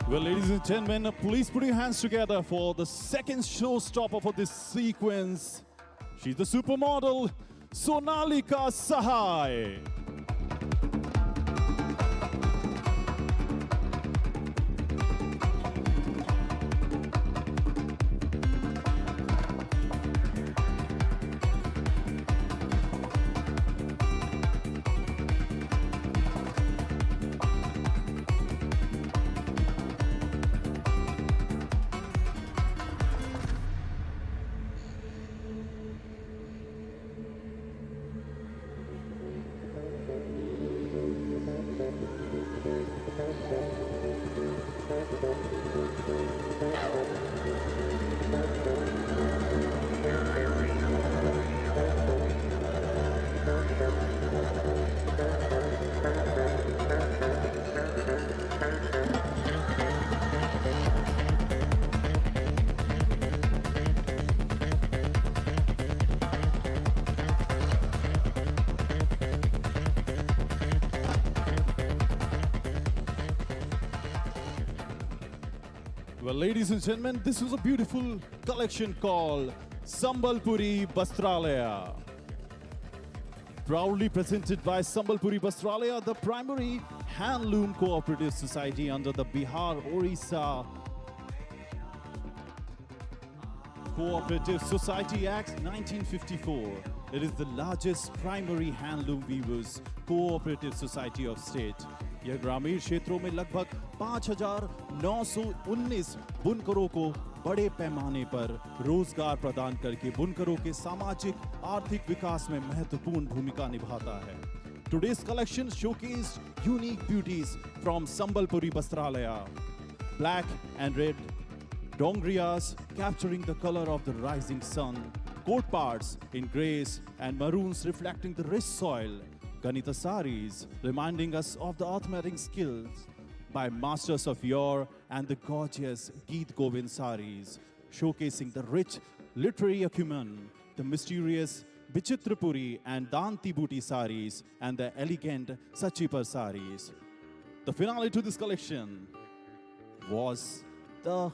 Well, ladies and gentlemen, please put your hands together for the second showstopper for this sequence. She's the supermodel, Sonalika Sahai. Well, ladies and gentlemen, this was a beautiful collection called Sambalpuri Bastralaya. Proudly presented by Sambalpuri Bastralaya, the primary handloom cooperative society under the Bihar Odisha Cooperative Society Act 1954. It is the largest primary handloom weavers cooperative society of state. यह ग्रामीण क्षेत्रों में लगभग 5,919 बुनकरों को बड़े पैमाने पर रोजगार प्रदान करके बुनकरों के सामाजिक आर्थिक विकास में महत्वपूर्ण भूमिका निभाता है. Today's collection showcased unique beauties from Sambalpuri Bastralaya. Black and red dongriyas capturing the color of the rising sun, coat parts in grays and maroons reflecting the rich soil, Ganita saris reminding us of the arithmetic skills by masters of yore, and the gorgeous Geet Govind saris showcasing the rich literary acumen, the mysterious Bichitrapuri and Danti Booty saris, and the elegant Sachipar saris. The finale to this collection was the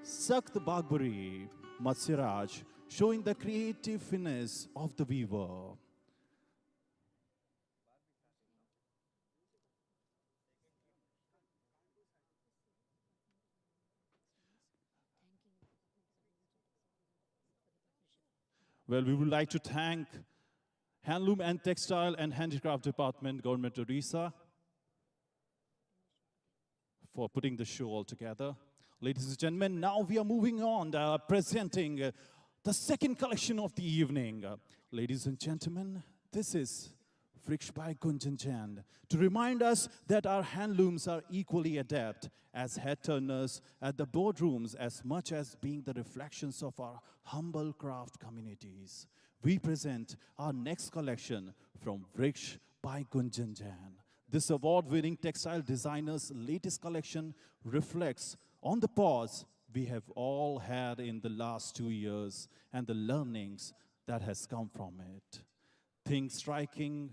Sakht Bagbari Matsyaraj, showing the creative finesse of the weaver. Well, we would like to thank Handloom and Textile and Handicraft Department, Government Odisha, for putting the show all together. Ladies and gentlemen, now we are moving on, presenting the second collection of the evening. Ladies and gentlemen, this is Vriksha by Gunjan Chand, to remind us that our handlooms are equally adept as head turners at the boardrooms as much as being the reflections of our humble craft communities. We present our next collection from Vriksha by Gunjan Chand. This award-winning textile designer's latest collection reflects on the pause we have all had in the last 2 years and the learnings that has come from it. Think striking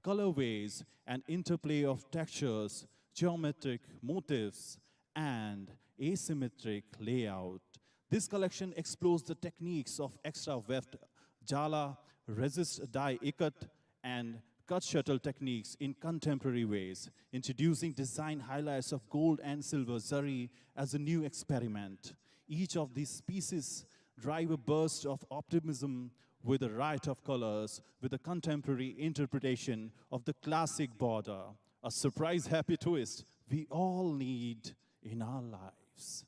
colorways and interplay of textures, geometric motifs, and asymmetric layout. This collection explores the techniques of extra weft jala, resist dye ikat, and cut shuttle techniques in contemporary ways, introducing design highlights of gold and silver zari as a new experiment. Each of these pieces drive a burst of optimism with a riot of colors, with a contemporary interpretation of the classic border, a surprise happy twist we all need in our lives.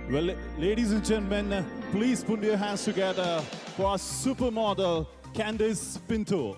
Well, ladies and gentlemen, please put your hands together for our supermodel, Candice Pinto.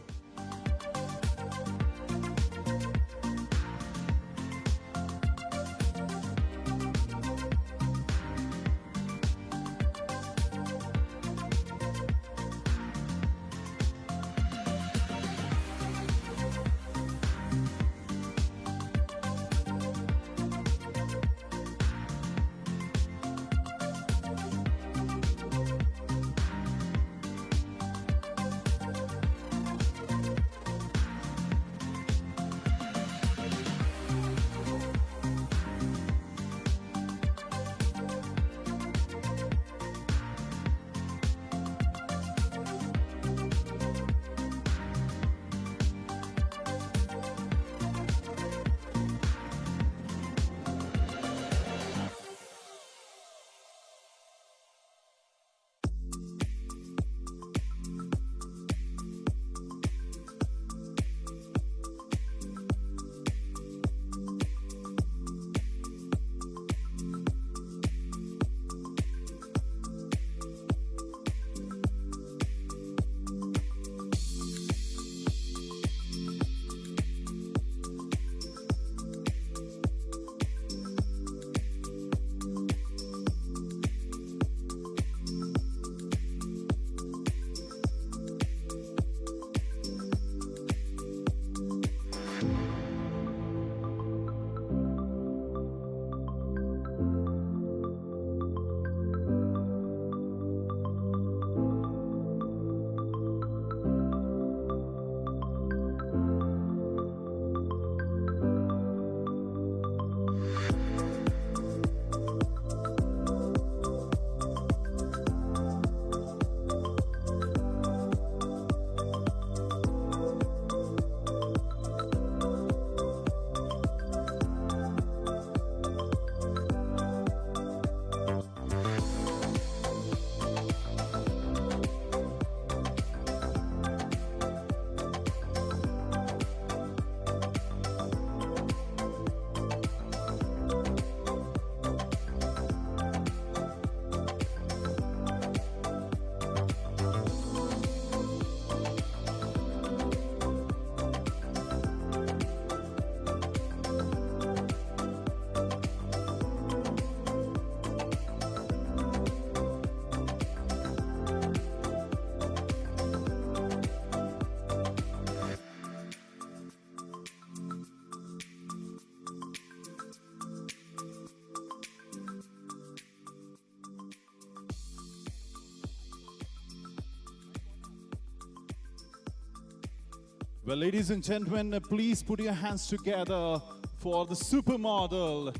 Well, ladies and gentlemen, please put your hands together for the supermodel,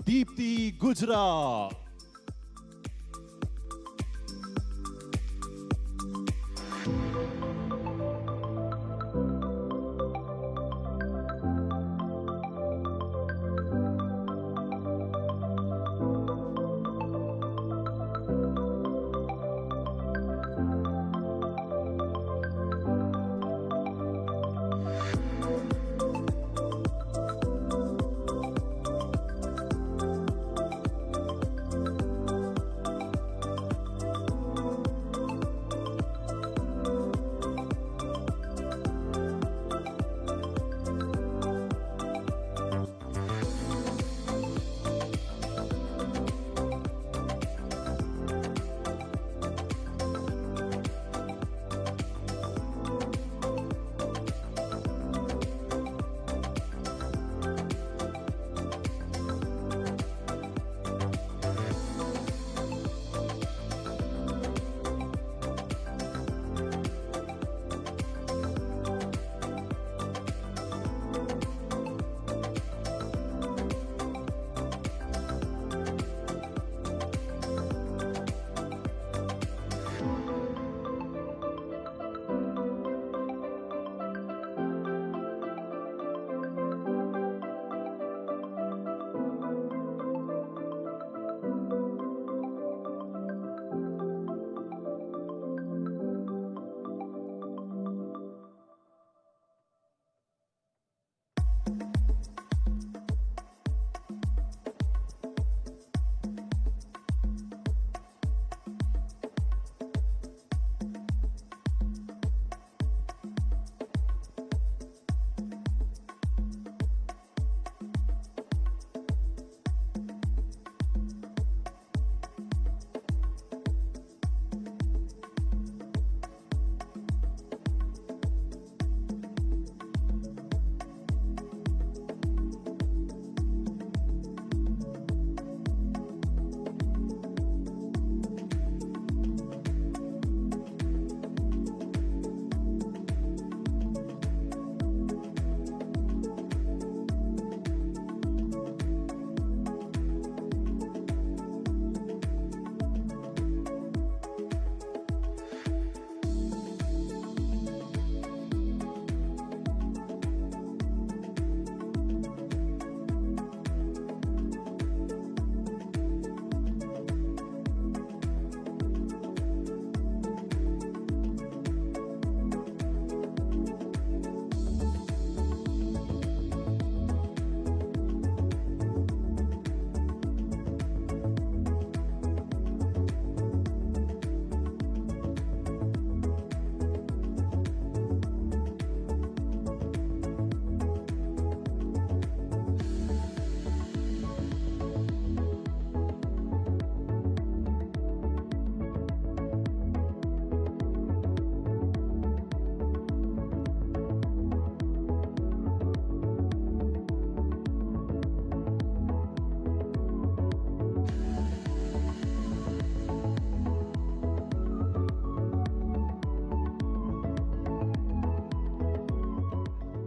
Deepthi Gujral.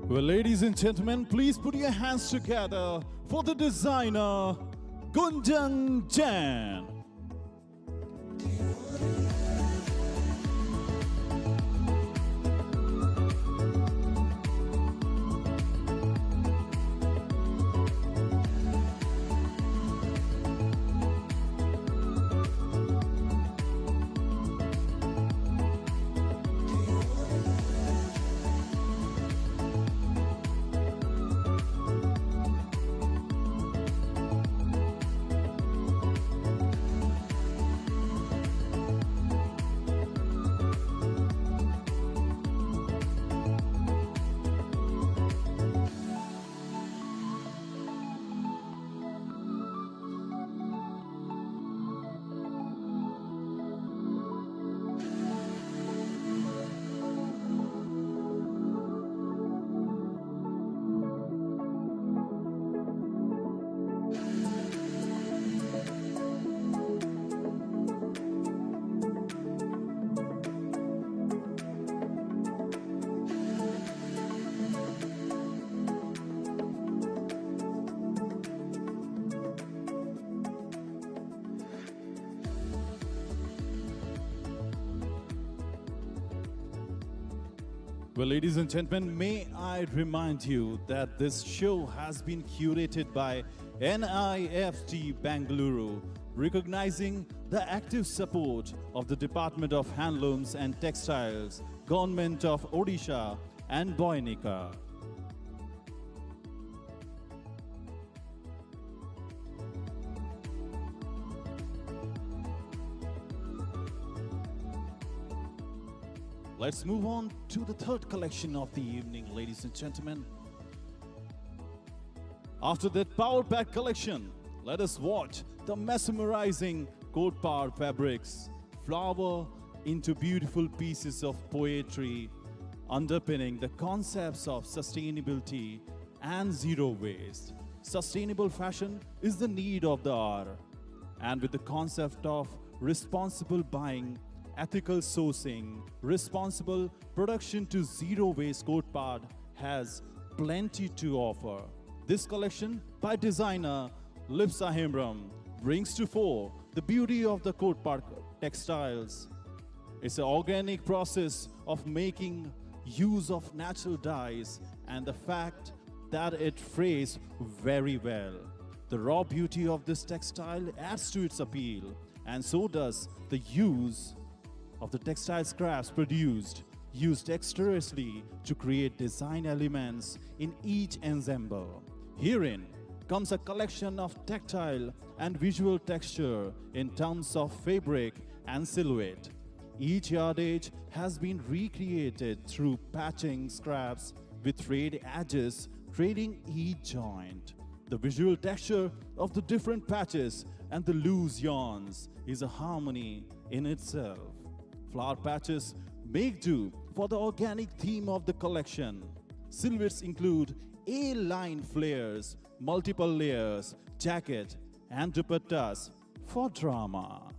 Well, ladies and gentlemen, please put your hands together for the designer, Gunjan Jan. Well, ladies and gentlemen, may I remind you that this show has been curated by NIFT Bangalore, recognizing the active support of the Department of Handlooms and Textiles, Government of Odisha, and Boynika. Let's move on to the third collection of the evening, ladies and gentlemen. After that power pack collection, let us watch the mesmerizing coat power fabrics flower into beautiful pieces of poetry, underpinning the concepts of sustainability and zero waste. Sustainable fashion is the need of the hour, and with the concept of responsible buying, ethical sourcing, responsible production to zero waste coat part has plenty to offer. This collection by designer Lipsa Hemram brings to fore the beauty of the coat part textiles. It's an organic process of making use of natural dyes and the fact that it frays very well. The raw beauty of this textile adds to its appeal, and so does the use of the textile scraps produced, used dexterously to create design elements in each ensemble. Herein comes a collection of tactile and visual texture in terms of fabric and silhouette. Each yardage has been recreated through patching scraps with frayed edges trading each joint. The visual texture of the different patches and the loose yarns is a harmony in itself. Flower patches make do for the organic theme of the collection. Silhouettes include A-line flares, multiple layers, jacket, and dupattas for drama.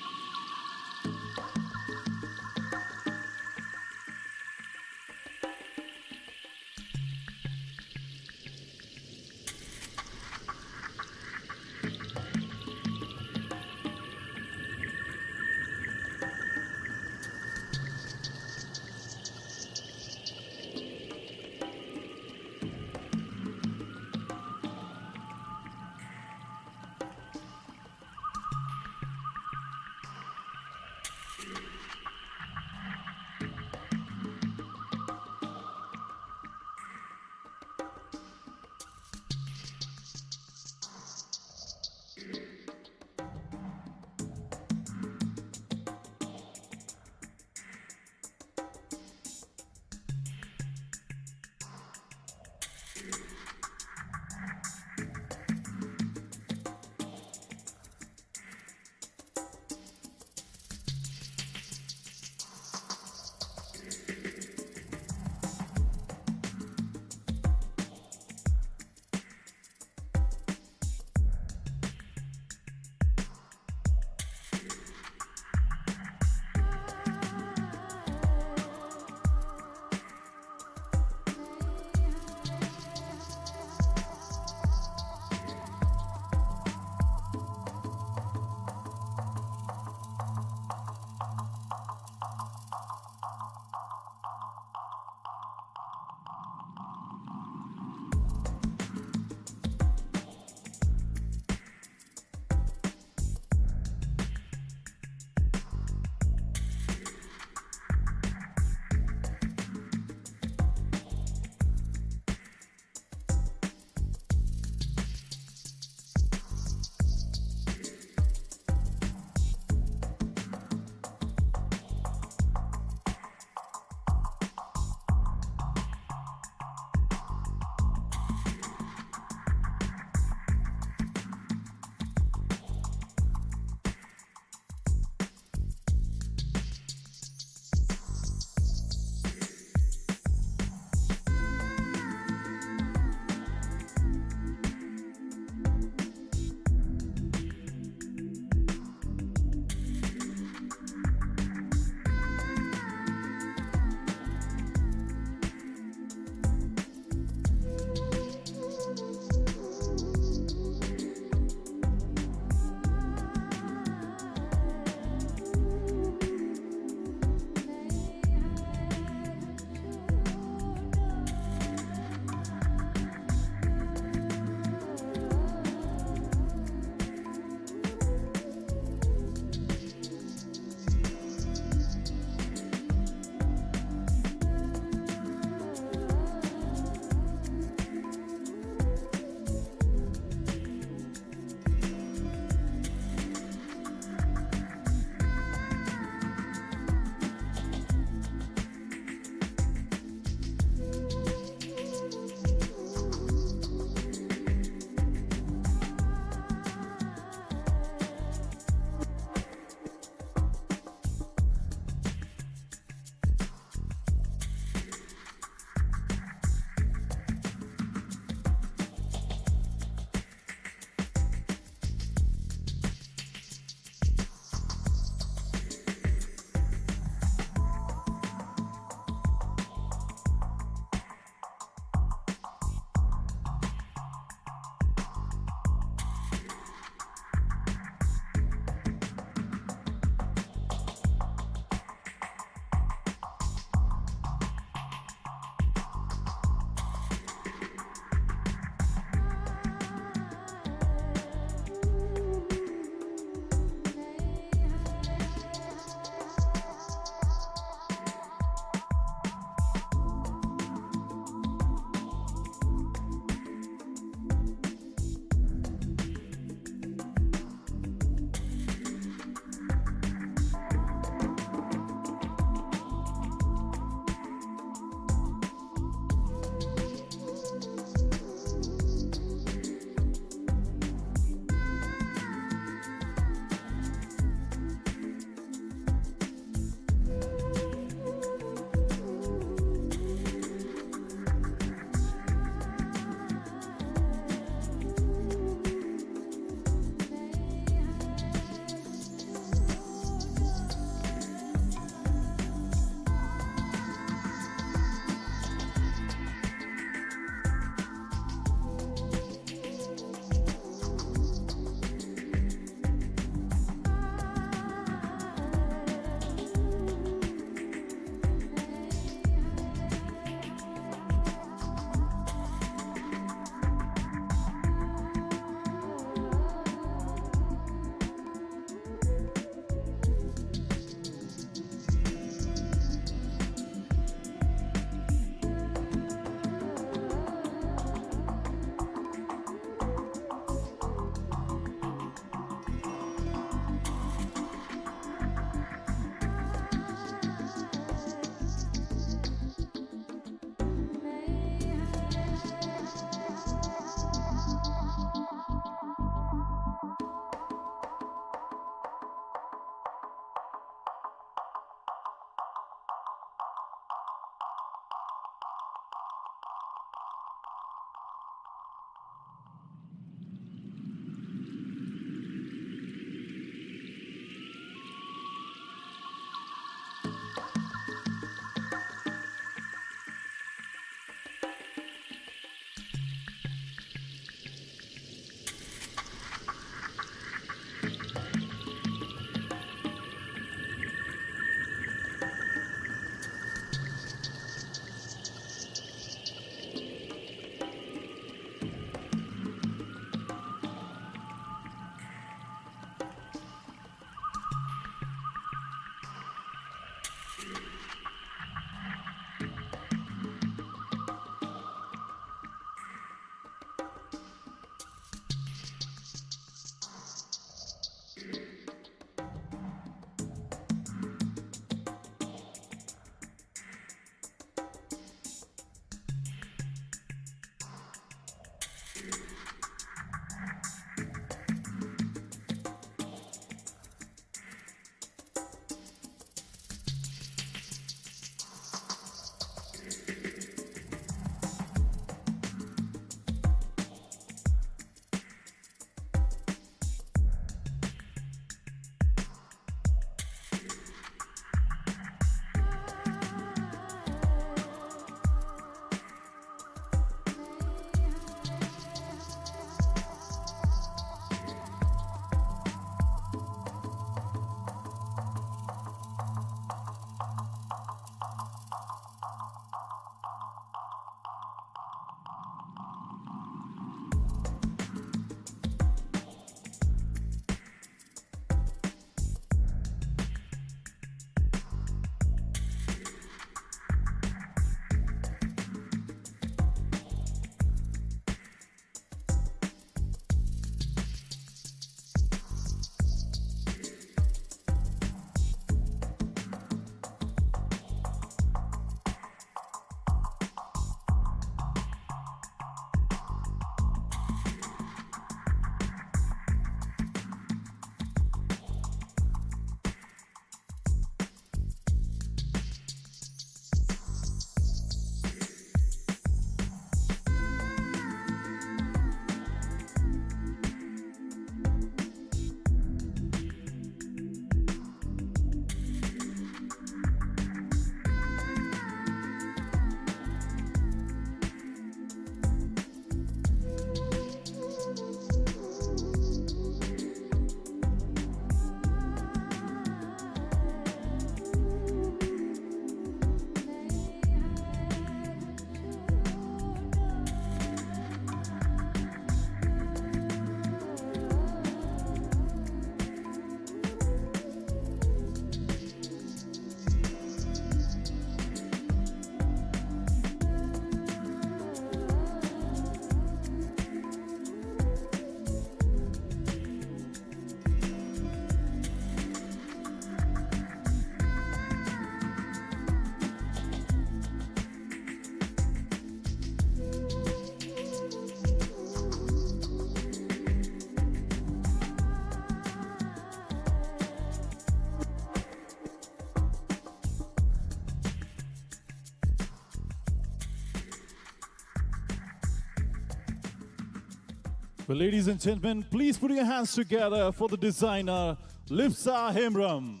Well, ladies and gentlemen, please put your hands together for the designer, Lipsa Hemram.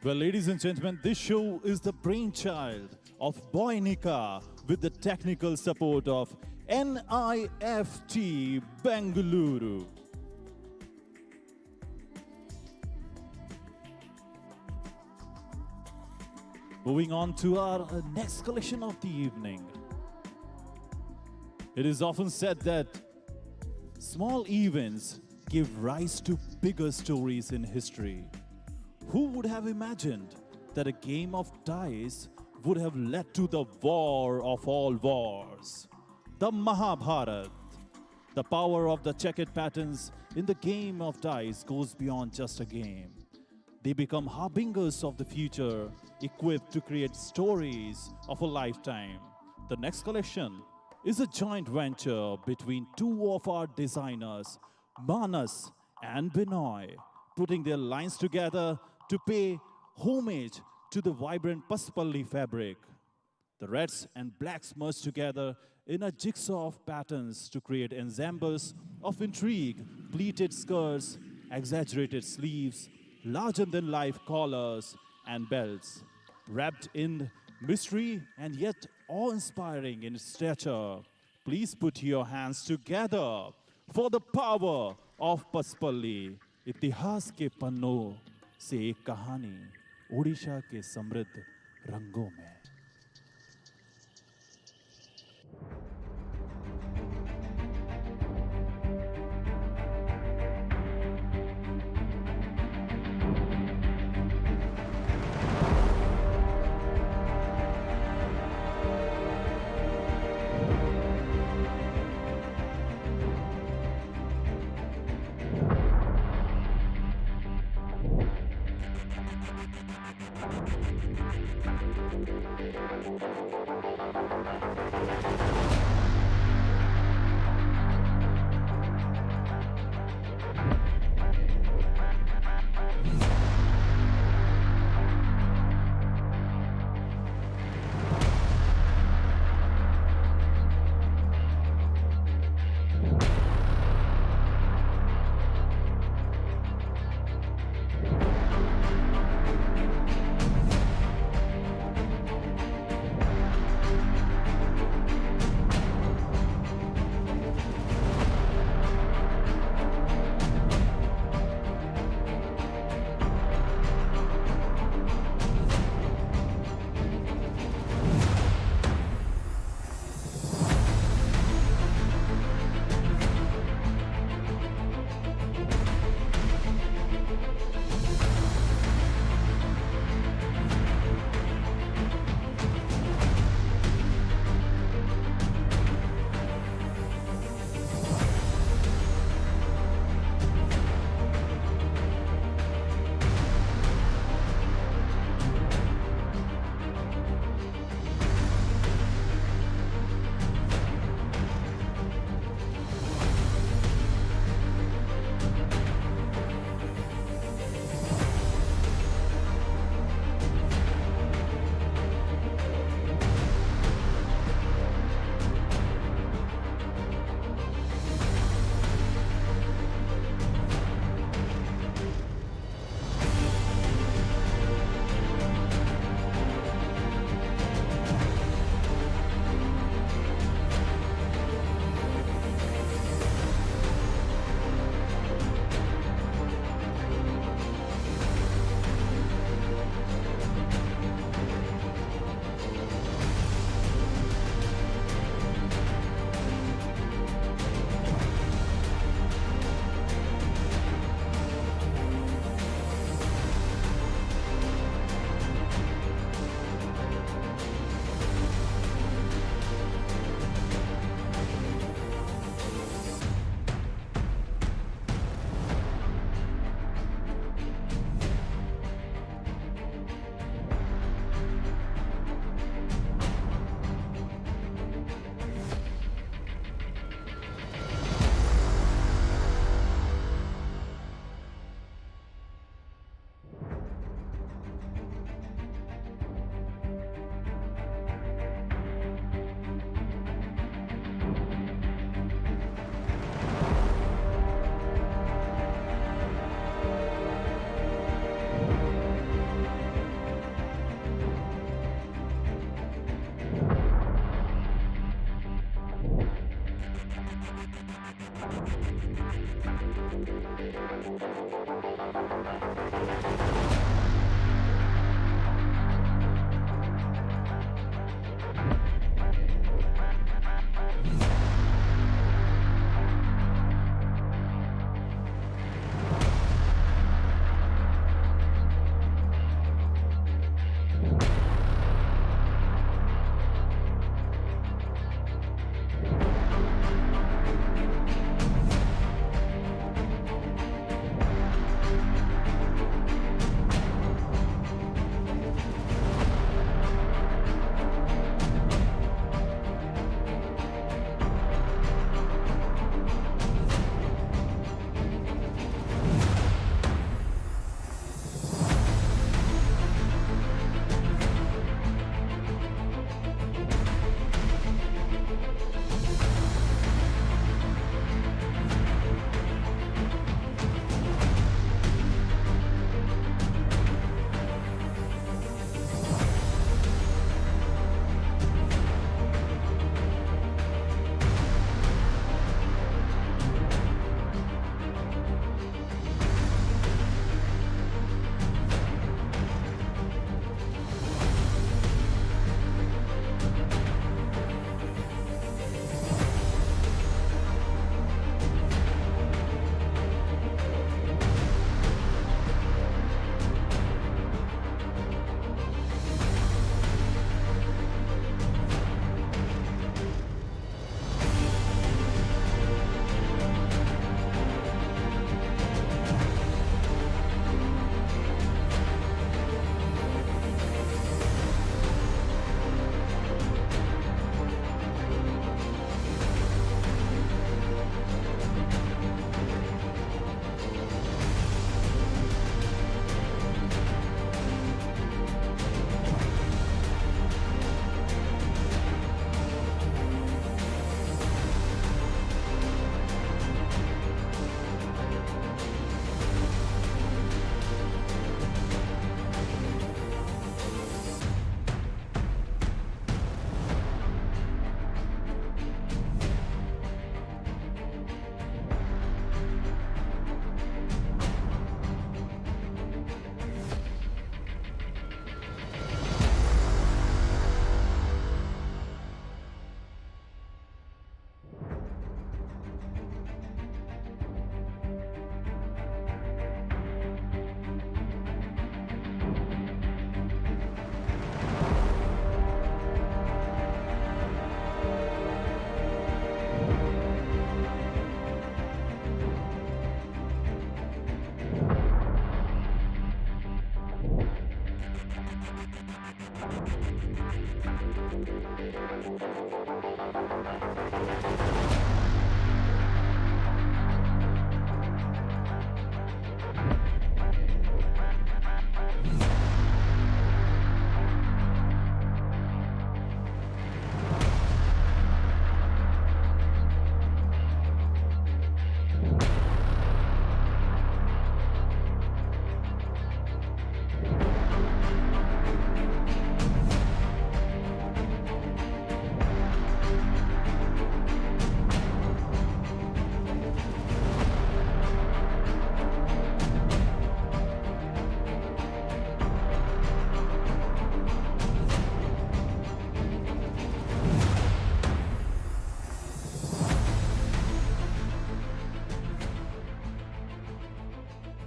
Well, ladies and gentlemen, this show is the brainchild of Boynika with the technical support of NIFT Bengaluru. Moving on to our next collection of the evening. It is often said that small events give rise to bigger stories in history. Who would have imagined that a game of dice would have led to the war of all wars? The Mahabharata. The power of the checkered patterns in the game of dice goes beyond just a game. They become harbingers of the future, equipped to create stories of a lifetime. The next collection is a joint venture between two of our designers, Manas and Binoy, putting their lines together to pay homage to the vibrant Paspalli fabric. The reds and blacks merge together in a jigsaw of patterns to create ensembles of intrigue, pleated skirts, exaggerated sleeves, larger-than-life collars and belts, wrapped in mystery and yet awe-inspiring in stature. Please put your hands together for the power of Paspalli. इतिहास के पन्नों से एक कहानी ओडिशा के समृद्ध रंगों में.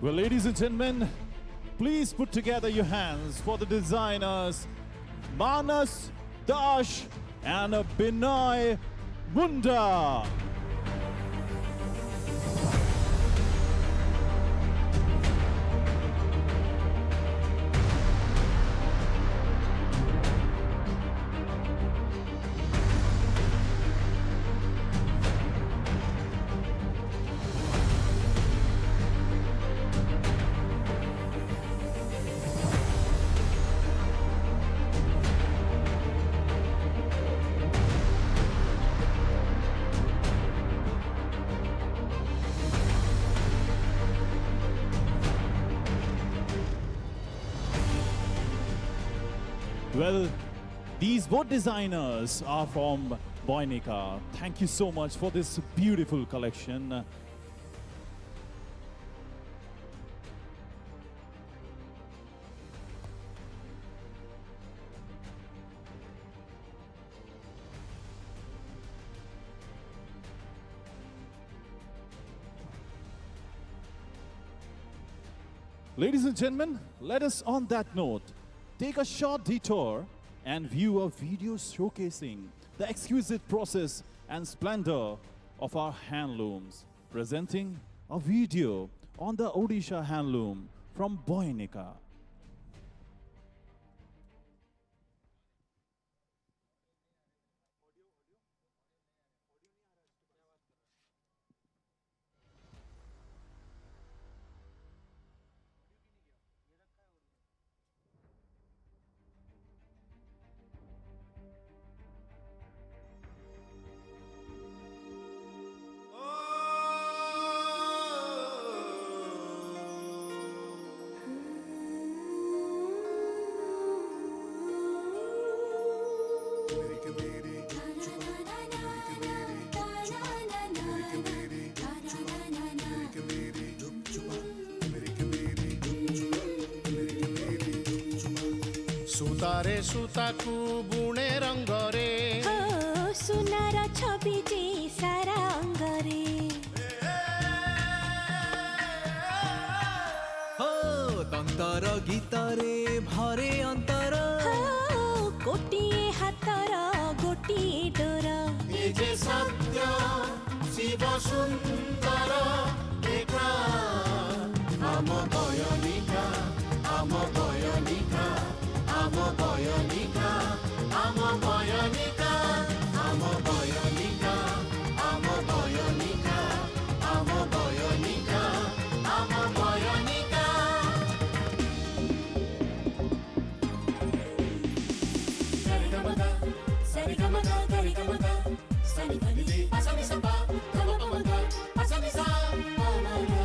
Well, ladies and gentlemen, please put together your hands for the designers Manas Dash and Binay Munda. Well, these both designers are from Boynika. Thank you so much for this beautiful collection. Ladies and gentlemen, let us on that note take a short detour and view a video showcasing the exquisite process and splendor of our handlooms, presenting a video on the Odisha handloom from Boynika. सूतारे सूताकू बुणे रंगरे सुनार छबिटे सारा अंगरे हो तंतर गीतरे भरे अंतर गोटिए हातर गोटिए door ए जे सत्य शिव सुंदर एका आम बयनिका आम बयनिका आम बयनिका आम बयनिका आम बयनिका आम बयनिका आम बयनिका आम बयनिका गरिगमगा सरिगमगा गरिगमगा सनि पनि पासनि सपा गमगमगा पासनि सा पमगा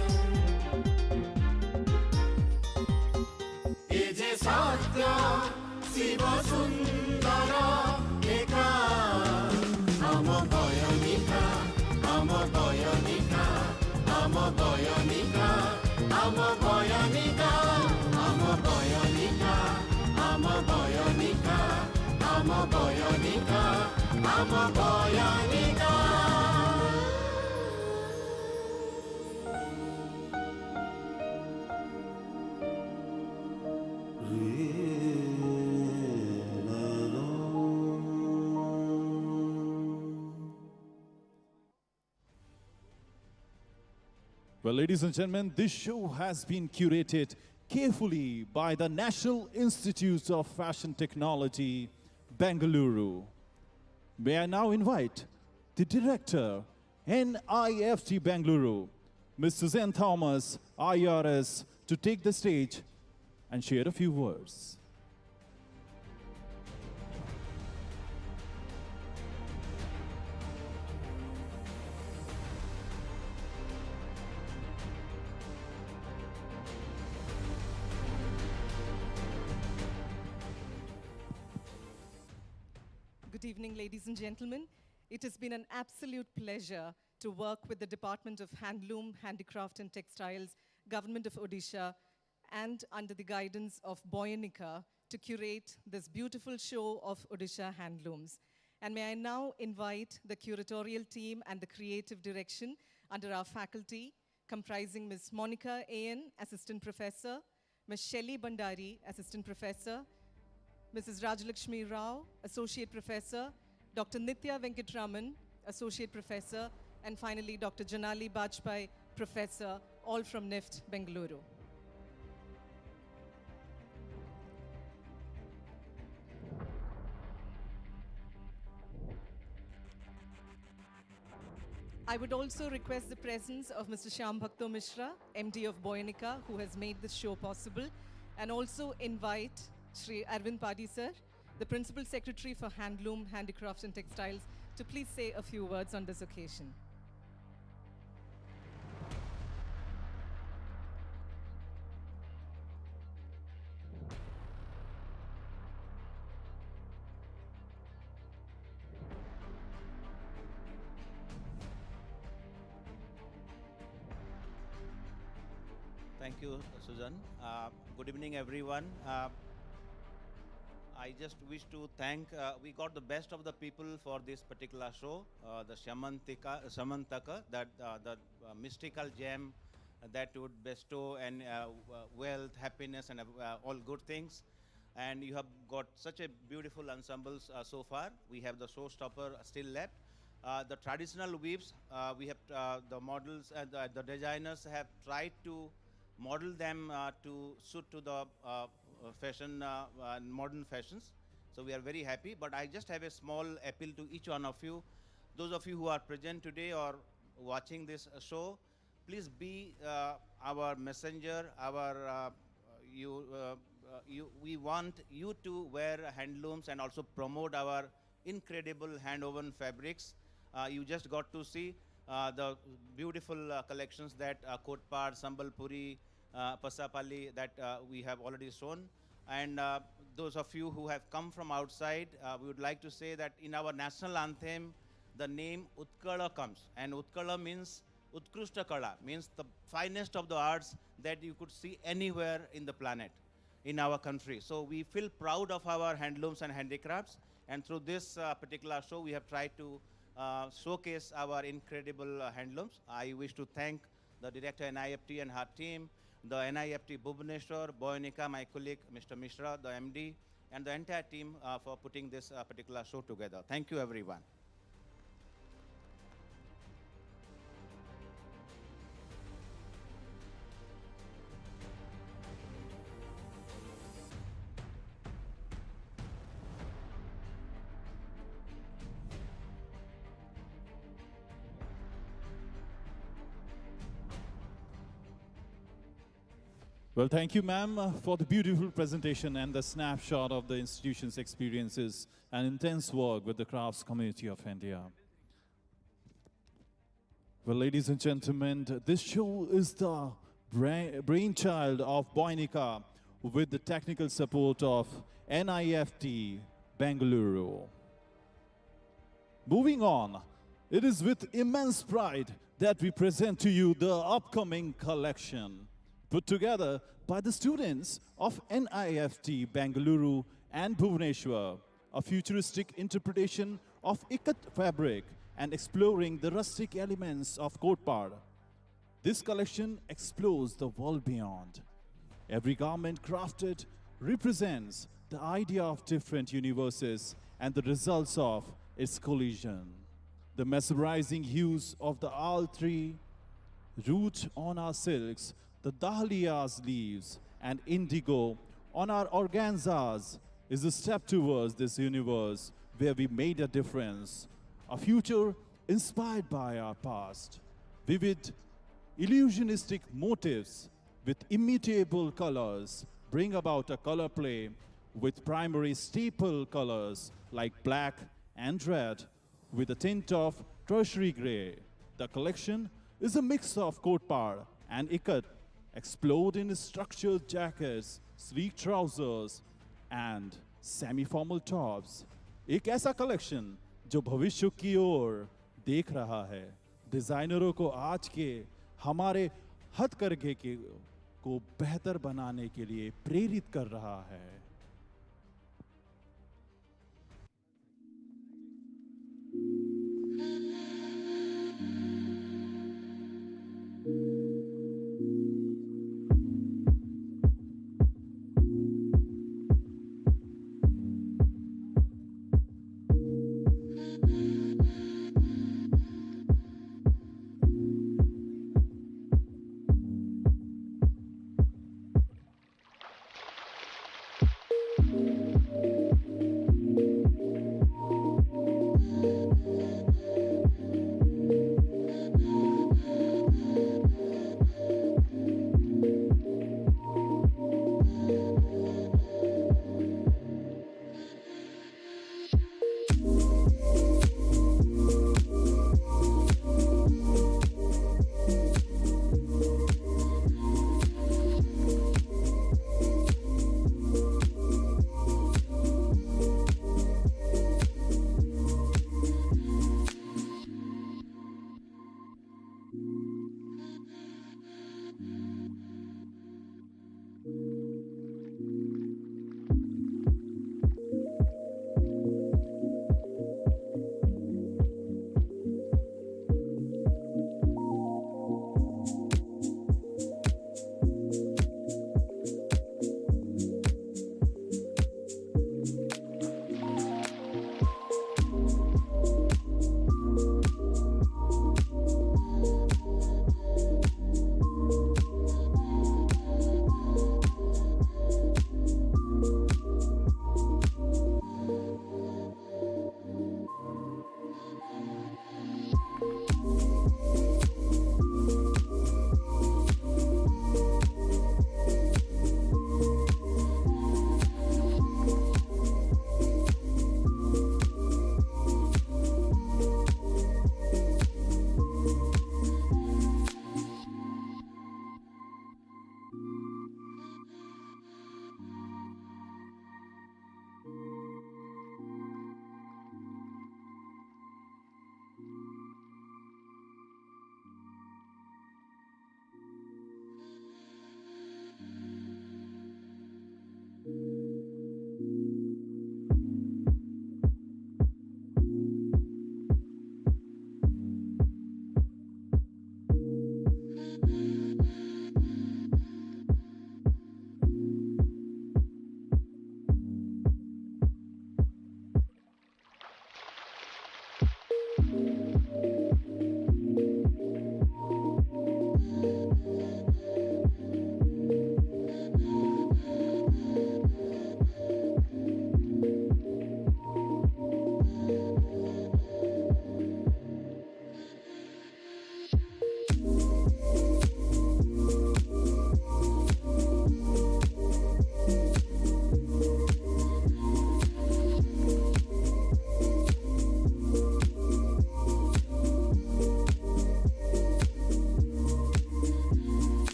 ए जे सत्य शिव सुंदर एका आम बयनिका आम बयनिका आम बयनिका आम बयनिका आम बयनिका आम बयनिका आम बयनिका आम बयनिका Well, ladies and gentlemen, this show has been curated carefully by the National Institute of Fashion Technology, Bengaluru. May I now invite the director, NIFT Bengaluru, Ms. Suzanne Thomas, IRS, to take the stage and share a few words. Good evening, ladies and gentlemen. It has been an absolute pleasure to work with the Department of Handloom, Handicraft and Textiles, Government of Odisha, and under the guidance of Boynika to curate this beautiful show of Odisha handlooms. And may I now invite the curatorial team and the creative direction under our faculty comprising Ms. Monica A.N., Assistant Professor, Ms. Shelly Bandari, Assistant Professor, Mrs. Rajalakshmi Rao, Associate Professor, Dr. Nitya Venkatraman, Associate Professor, and finally Dr. Janali Bajpai, Professor, all from NIFT, Bengaluru. I would also request the presence of Mr. Shyam Bhakto Mishra, MD of Boyanika, who has made this show possible, and also invite Shri Arvind Padi sir, the Principal Secretary for Handloom, Handicrafts and Textiles, to please say a few words on this occasion. Thank you, Susan. Good evening, everyone. I just wish to thank, we got the best of the people for this particular show, the Shamantaka, that the mystical gem that would bestow and wealth, happiness, and all good things. And you have got such a beautiful ensembles so far. We have the showstopper still left. The traditional weaves, we have the models and the designers have tried to model them to suit to the fashion, modern fashions. So we are very happy, but I just have a small appeal to each one of you. Those of you who are present today or watching this show, please be our messenger, we want you to wear handlooms and also promote our incredible hand-woven fabrics. You just got to see the beautiful collections that Kotpad, Sambalpuri, Pasapali that we have already shown. And those of you who have come from outside, we would like to say that in our national anthem, the name Utkala comes. And Utkala means Utkrishta Kala, means the finest of the arts that you could see anywhere in the planet, in our country. So we feel proud of our handlooms and handicrafts. And through this particular show, we have tried to showcase our incredible handlooms. I wish to thank the director NIFT and her team, the NIFT Bhubaneswar, Boyanika, my colleague Mr. Mishra, the MD, and the entire team for putting this particular show together. Thank you, everyone. Well, thank you, ma'am, for the beautiful presentation and the snapshot of the institution's experiences and intense work with the crafts community of India. Well, ladies and gentlemen, this show is the brainchild of Boyanika with the technical support of NIFT Bengaluru. Moving on, it is with immense pride that we present to you the upcoming collection, put together by the students of NIFT Bengaluru and Bhubaneswar, a futuristic interpretation of ikat fabric and exploring the rustic elements of Kotpad. This collection explores the world beyond. Every garment crafted represents the idea of different universes and the results of its collision. The mesmerizing hues of the all three root on our silks, the dahlia's leaves, and indigo on our organzas is a step towards this universe where we made a difference, a future inspired by our past. Vivid, illusionistic motifs with immutable colors bring about a color play with primary staple colors like black and red with a tint of tertiary gray. The collection is a mix of Kotpad and ikat, explode in structured jackets, sleek trousers, and semi-formal tops. एक ऐसा collection जो भविष्य की ओर देख रहा है, डिजाइनरों को आज के हमारे हथकरघे को बेहतर बनाने के लिए प्रेरित कर रहा है.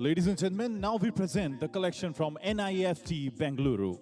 Ladies and gentlemen, now we present the collection from NIFT Bengaluru.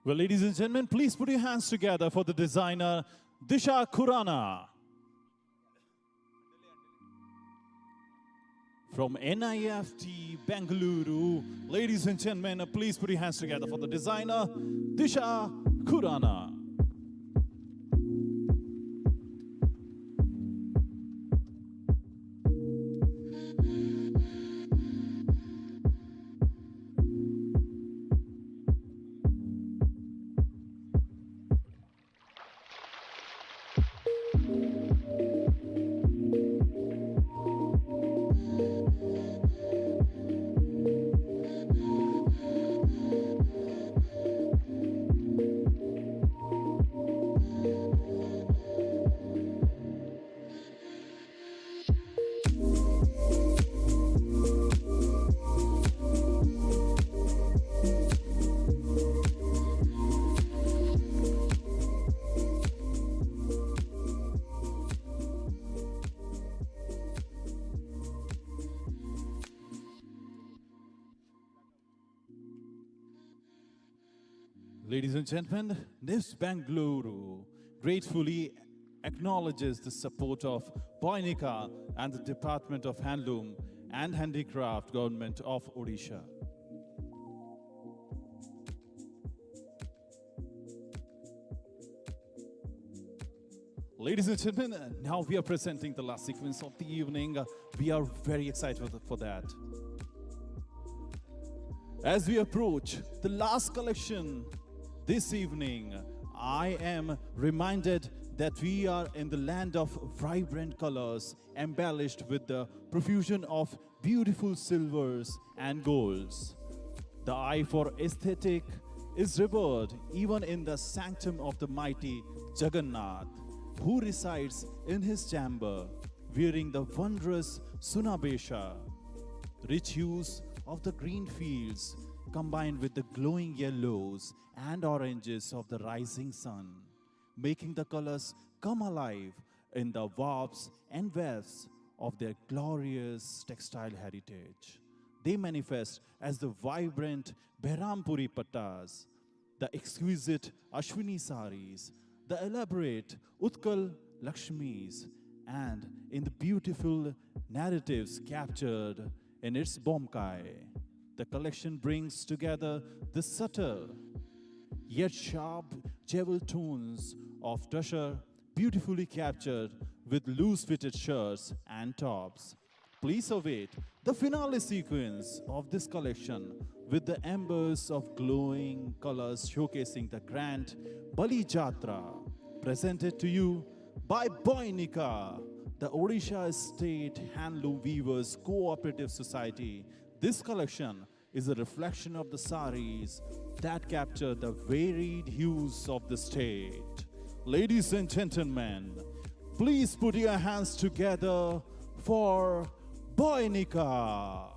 Well, ladies and gentlemen, please put your hands together for the designer Disha Khurana. From NIFT Bengaluru, ladies and gentlemen, please put your hands together for the designer Disha Khurana. Ladies and gentlemen, NIFT Bengaluru gratefully acknowledges the support of Boinika and the Department of Handloom and Handicraft Government of Odisha. Ladies and gentlemen, now we are presenting the last sequence of the evening. We are very excited for that. As we approach the last collection, this evening, I am reminded that we are in the land of vibrant colors, embellished with the profusion of beautiful silvers and golds. The eye for aesthetic is revered even in the sanctum of the mighty Jagannath, who resides in his chamber wearing the wondrous Sunabesha. Rich hues of the green fields combined with the glowing yellows and oranges of the rising sun, making the colors come alive in the warps and wefts of their glorious textile heritage. They manifest as the vibrant Behrampuri pattas, the exquisite Ashwini saris, the elaborate Utkal Lakshmis, and in the beautiful narratives captured in its Bomkai. The collection brings together the subtle yet sharp jewel tones of Tushar, beautifully captured with loose-fitted shirts and tops. Please await the finale sequence of this collection with the embers of glowing colors showcasing the grand Bali Jatra, presented to you by Boinika, the Odisha State Handloom Weavers Cooperative Society. This collection is a reflection of the saris that capture the varied hues of the state. Ladies and gentlemen, please put your hands together for Boinika.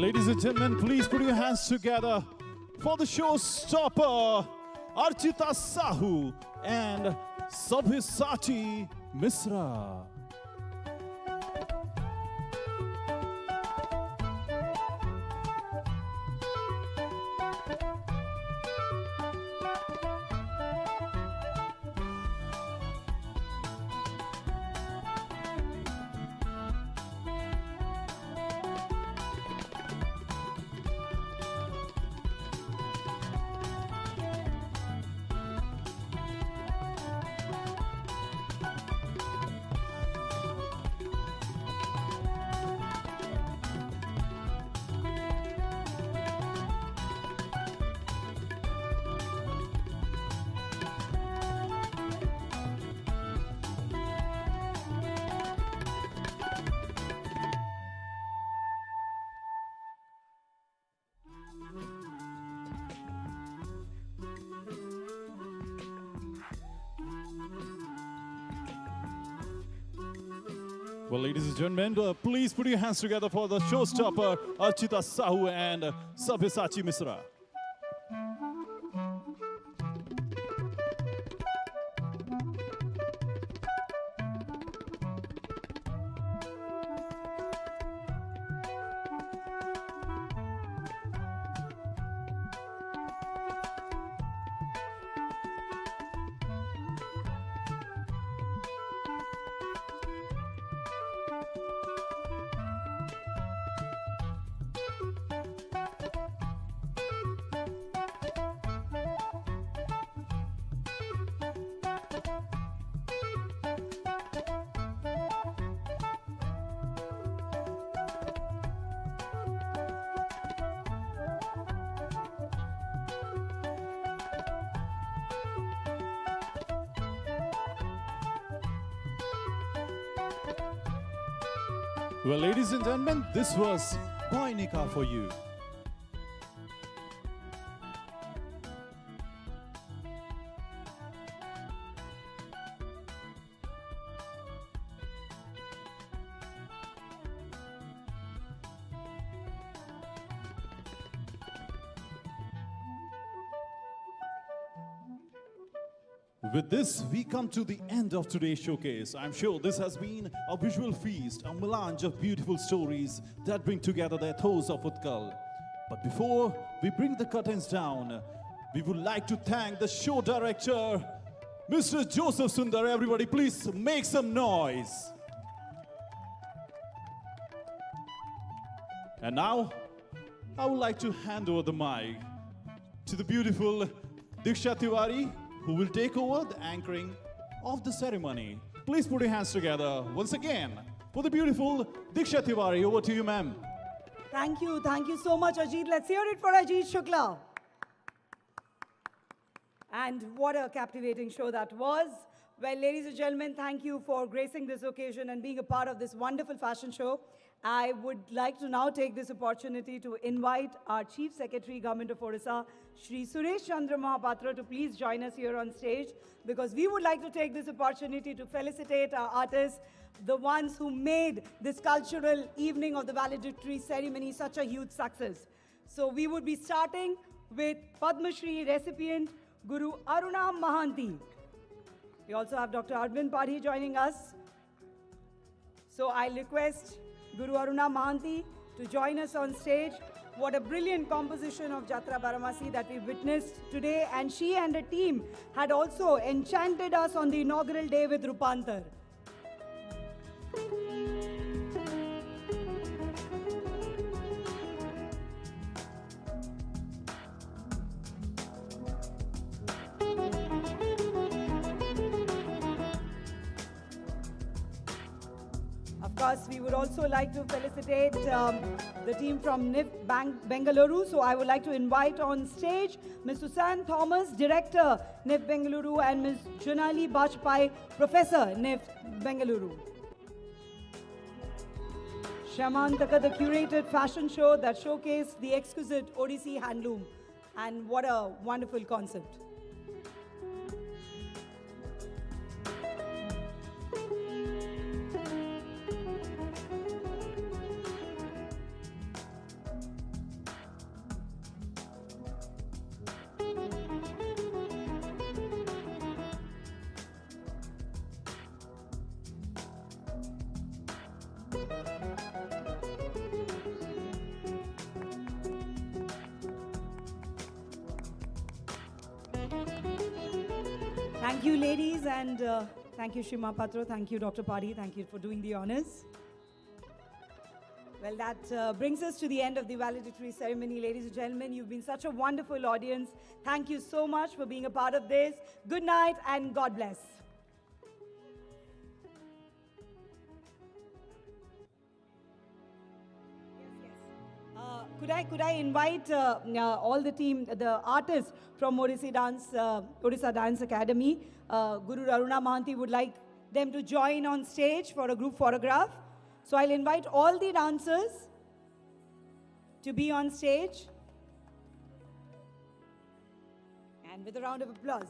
Well, ladies and gentlemen, please put your hands together for the showstopper, Archita Sahu and Sabhisati Misra. Well, ladies and gentlemen, please put your hands together for the showstopper, Archita Sahu and Sabhisati Misra. Well, ladies and gentlemen, this was Boinika for you. With this, we come to the end of today's showcase. I'm sure this has been a visual feast, a melange of beautiful stories that bring together the ethos of Utkal. But before we bring the curtains down, we would like to thank the show director, Mr. Joseph Sundar. Everybody, please make some noise. And now, I would like to hand over the mic to the beautiful Diksha Tiwari, who will take over the anchoring of the ceremony. Please put your hands together once again for the beautiful Diksha Tiwari. Over to you, ma'am. Thank you so much, Ajit. Let's hear it for Ajit Shukla. And what a captivating show that was. Well, ladies and gentlemen, thank you for gracing this occasion and being a part of this wonderful fashion show. I would like to now take this opportunity to invite our Chief Secretary, Government of Odisha, Shri Suresh Chandra Mahapatra, to please join us here on stage, because we would like to take this opportunity to felicitate our artists, the ones who made this cultural evening of the valedictory ceremony such a huge success. So we would be starting with Padma Shri recipient Guru Aruna Mahanti. We also have Dr. Arvind Padhi joining us. So I'll request Guru Aruna Mahanti to join us on stage. What a brilliant composition of Jatra Baramasi that we witnessed today, and she and her team had also enchanted us on the inaugural day with Rupantar. Of course, we would also like to felicitate the team from NIF Bengaluru. So I would like to invite on stage Ms. Susan Thomas, Director, NIF Bengaluru, and Ms. Junali Bajpai, Professor, NIF Bengaluru. Shamantaka, the curated fashion show that showcased the exquisite Odissi handloom. And what a wonderful concept. Thank you, ladies, and thank you, Shima Patro. Thank you, Dr. Padi. Thank you for doing the honors. Well, that brings us to the end of the valedictory ceremony. Ladies and gentlemen, you've been such a wonderful audience. Thank you so much for being a part of this. Good night and God bless. Could I invite all the team, the artists from Odisha Dance Academy. Guru Aruna Mahanti would like them to join on stage for a group photograph. So I'll invite all the dancers to be on stage. And with a round of applause.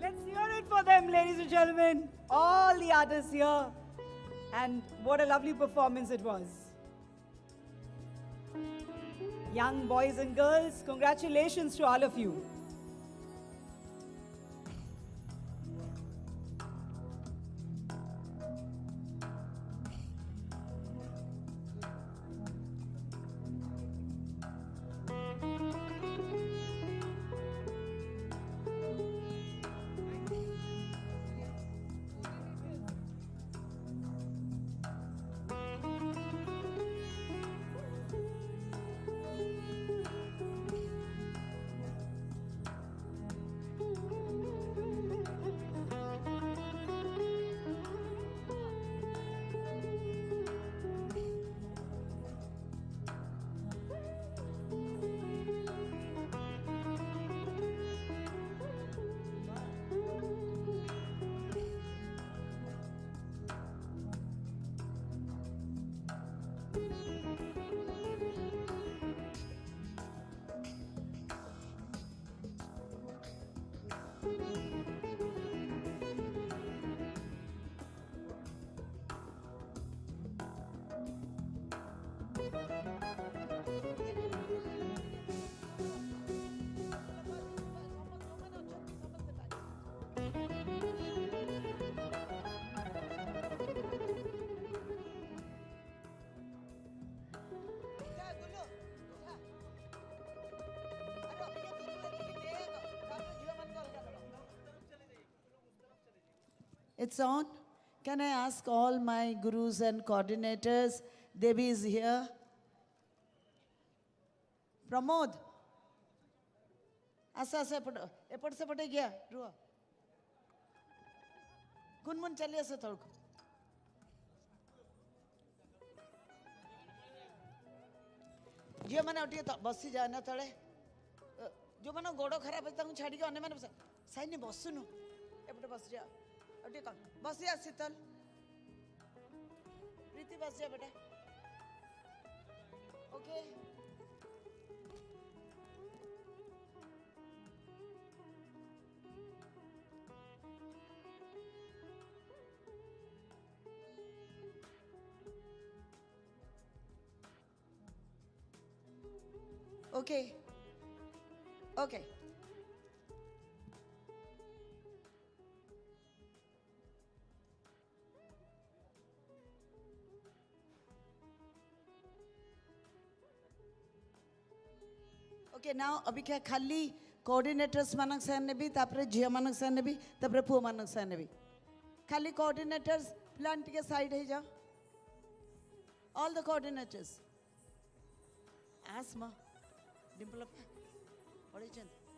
Let's hear it for them, ladies and gentlemen. All the artists here. And what a lovely performance it was. Young boys and girls, congratulations to all of you. It's on. Can I ask all my gurus and coordinators? Devi is here. Pramod. Asa epad se pade gaya. Ruha. Gunmun chali ase thalko. झील मैंने उठे बसी जाए ना तले जो मैंने गोड़ खराब है छाड़ी अने मैंने साइन बसुनु एपटे बस जा बस जा शीतल प्रीति बस जा बेटा okay Okay. Okay. Okay, now अभी क्या खाली coordinators मानक से ने भी तापरे जिया मानक से ने भी तापरे पुआ मानक से ने भी खाली coordinators plant के side है जा all the coordinators asma Dimple, what is it?